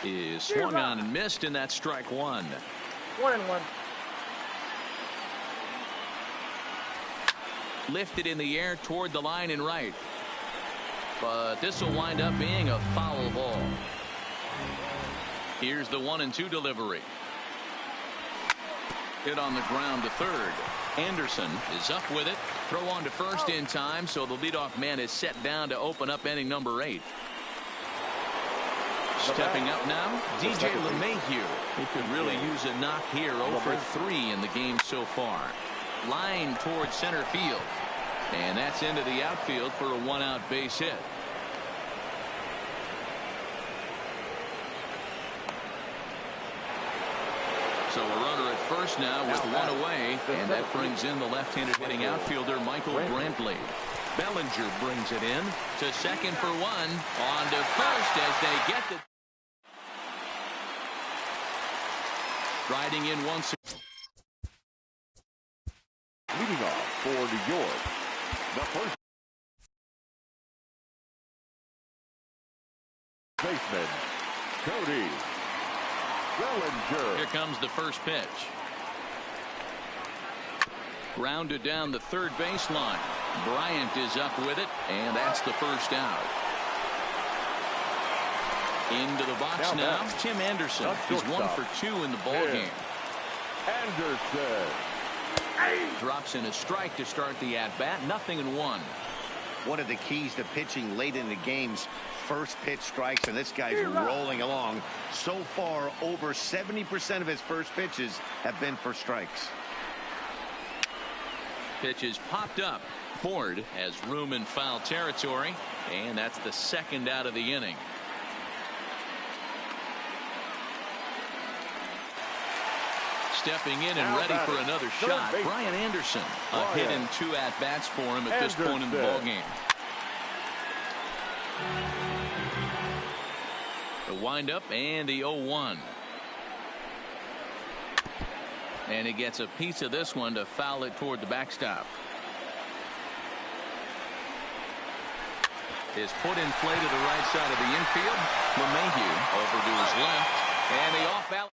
is swung on and missed, and that's strike 1. 1-1. Lifted in the air toward the line and right. But this will wind up being a foul ball. Here's the 1-2 delivery. Hit on the ground to third. Anderson is up with it. Throw on to first in time, so the leadoff man is set down to open up inning number 8. Stepping up now, DJ LeMahieu. He could really use a knock here. 0 for 3 in the game so far. Line towards center field. And that's into the outfield for a 1-out base hit. So a runner at first now with 1 away, and that brings in the left-handed hitting outfielder Michael Brantley. Bellinger brings it in to second for 1. On to first as they get the riding in once. Leading off for New York, the first baseman, Cody Bellinger. Here comes the first pitch. Grounded down the third baseline. Bryant is up with it, and that's the first out. Into the box now, Tim Anderson. He's 1 for 2 in the ball game. Anderson drops in a strike to start the at-bat. 0-1. One of the keys to pitching late in the game's first pitch strikes, and this guy's rolling along. So far, over 70% of his first pitches have been for strikes. Pitches popped up. Ford has room in foul territory, and that's the second out of the inning. Stepping in and ready for another shot, Brian Anderson. A hit and 2 at-bats for him at this point in the ballgame. The windup and the 0-1. And he gets a piece of this one to foul it toward the backstop. Is put in play to the right side of the infield. LeMahieu over to his left. And the off-out.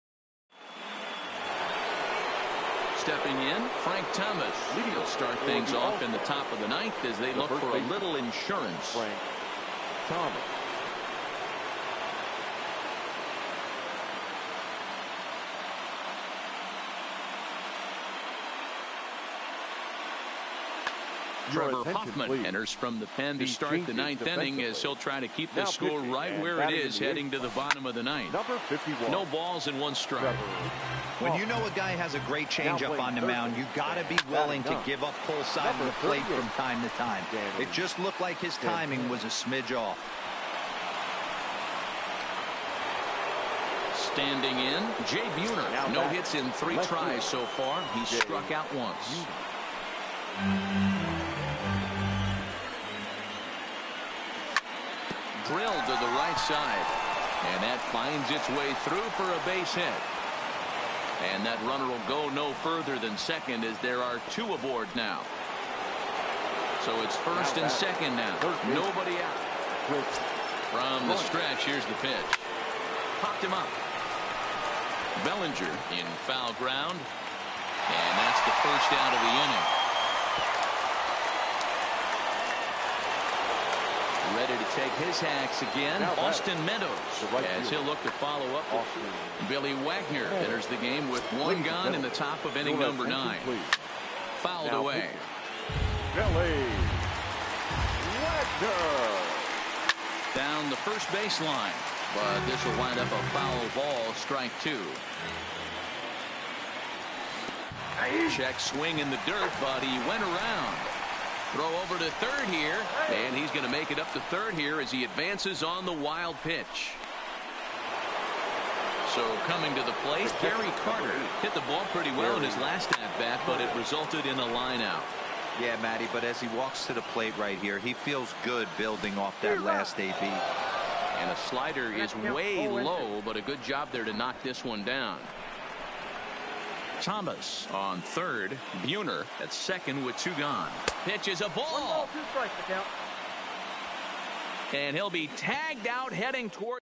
Stepping in, Frank Thomas. He'll start things off in the top of the 9th as they look for a little insurance. Frank Thomas. Trevor Hoffman enters from the pen to start the 9th inning as he'll try to keep the score right where it is heading to the bottom of the 9th. Number 51. No balls and 1 strike. When you know a guy has a great changeup on the mound, you got to be willing to give up pull side of the plate from time to time. It just looked like his timing was a smidge off. Standing in, Jay Buhner. No hits in 3 tries so far. He's struck out once. Drilled to the right side, and that finds its way through for a base hit. And that runner will go no further than second as there are 2 aboard now. So it's first and second now. Nobody out. From the stretch, here's the pitch. Popped him up. Bellinger in foul ground. And that's the first out of the inning. Ready to take his hacks again. Austin Meadows as he'll look to follow up. Billy Wagner enters the game with 1 gone in the top of inning number 9. Fouled away. Billy Wagner. Down the first baseline. But this will wind up a foul ball. Strike 2. Check swing in the dirt, but he went around. Throw over to third here, and he's going to make it up to third here as he advances on the wild pitch. So coming to the plate, Gary Carter hit the ball pretty well in his last at-bat, but it resulted in a line out. Yeah, Matty, but as he walks to the plate right here, he feels good building off that last AB. And a slider is way low, but a good job there to knock this one down. Thomas on third. Buhner at second with 2 gone. Pitch is a ball. 1 ball, 2 strikes to count. And he'll be tagged out heading toward.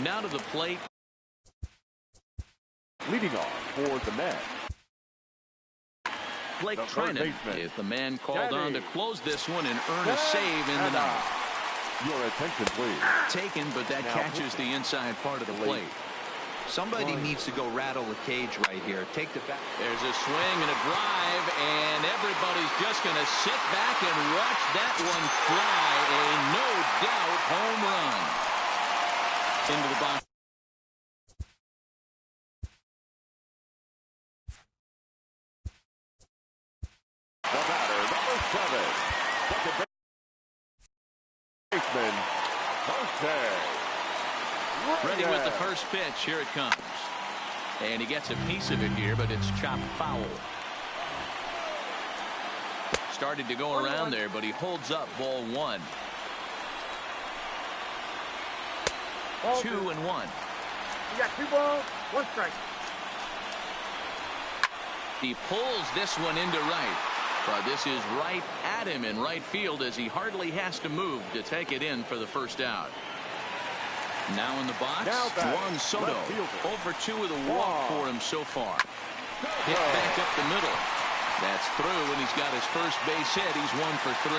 Now to the plate. Leading off for the Mets. Blake Trinan is the man called on to close this one and earn a save in the ninth. Your attention, please. Taken, but that catches the inside part of the plate. Somebody needs to go rattle the cage right here. Take the back. There's a swing and a drive, and everybody's just going to sit back and watch that one fly. A no-doubt home run into the box. The batter, number 7. Second baseman, Ready with the first pitch. Here it comes. And he gets a piece of it here, but it's chopped foul. Started to go around there, but he holds up ball 1. 2-1. You got 2 balls, 1 strike. He pulls this one into right. But this is right at him in right field as he hardly has to move to take it in for the first out. Now in the box, Juan Soto. 0 for 2 with a walk for him so far. Hit back up the middle. That's through, and he's got his first base hit. He's 1 for 3.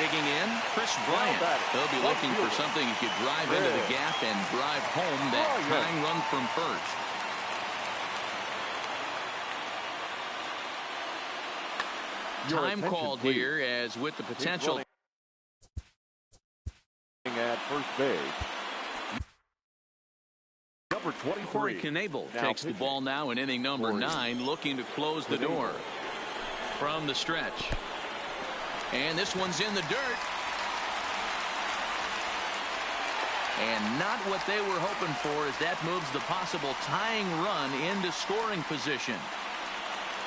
Digging in, Chris Bryant. He'll be looking for something he could drive into the gap and drive home that tying run from first. Time called here as with the potential. At first base. Number 23. Corey Knebel takes the ball now in inning number 9, looking to close the door from the stretch. And this one's in the dirt. And not what they were hoping for as that moves the possible tying run into scoring position.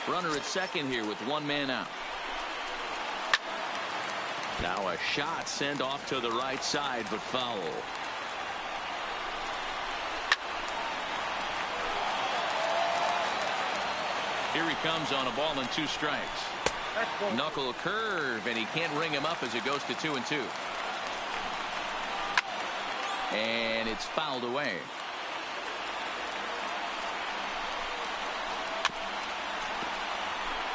Runner at second here with 1 man out. Now a shot sent off to the right side, but foul. Here he comes on a ball and 2 strikes. Knuckle curve, and he can't ring him up as it goes to 2-2. And it's fouled away.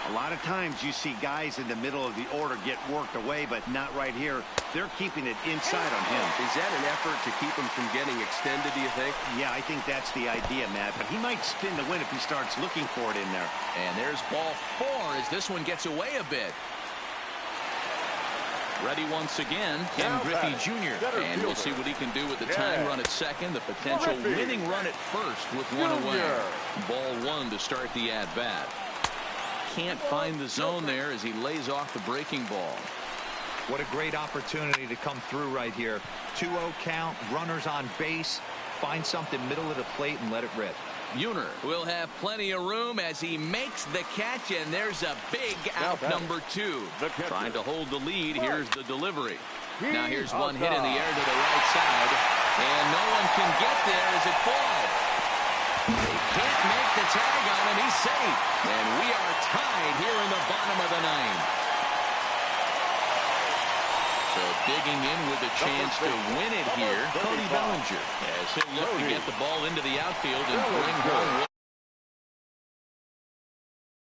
A lot of times you see guys in the middle of the order get worked away, but not right here. They're keeping it inside on him. Is that an effort to keep him from getting extended, do you think? Yeah, I think that's the idea, Matt. But he might spin the win if he starts looking for it in there. And there's ball 4 as this one gets away a bit. Ready once again, Ken Griffey Jr. And we'll see what he can do with the tying run at second, the potential winning run at first with 1 away. Ball 1 to start the at-bat. Can't find the zone there as he lays off the breaking ball. What a great opportunity to come through right here. 2-0 count, runners on base. Find something middle of the plate and let it rip. Buhner will have plenty of room as he makes the catch, and there's a big out number 2. Trying to hold the lead. Here's the delivery. Now here's one hit in the air to the right side, and no one can get there as it falls. They can't make the tag on him. He's safe. And we are tied here in the bottom of the ninth. So digging in with a chance to win it here, Cody Bellinger, as he'll look to get the ball into the outfield and bring home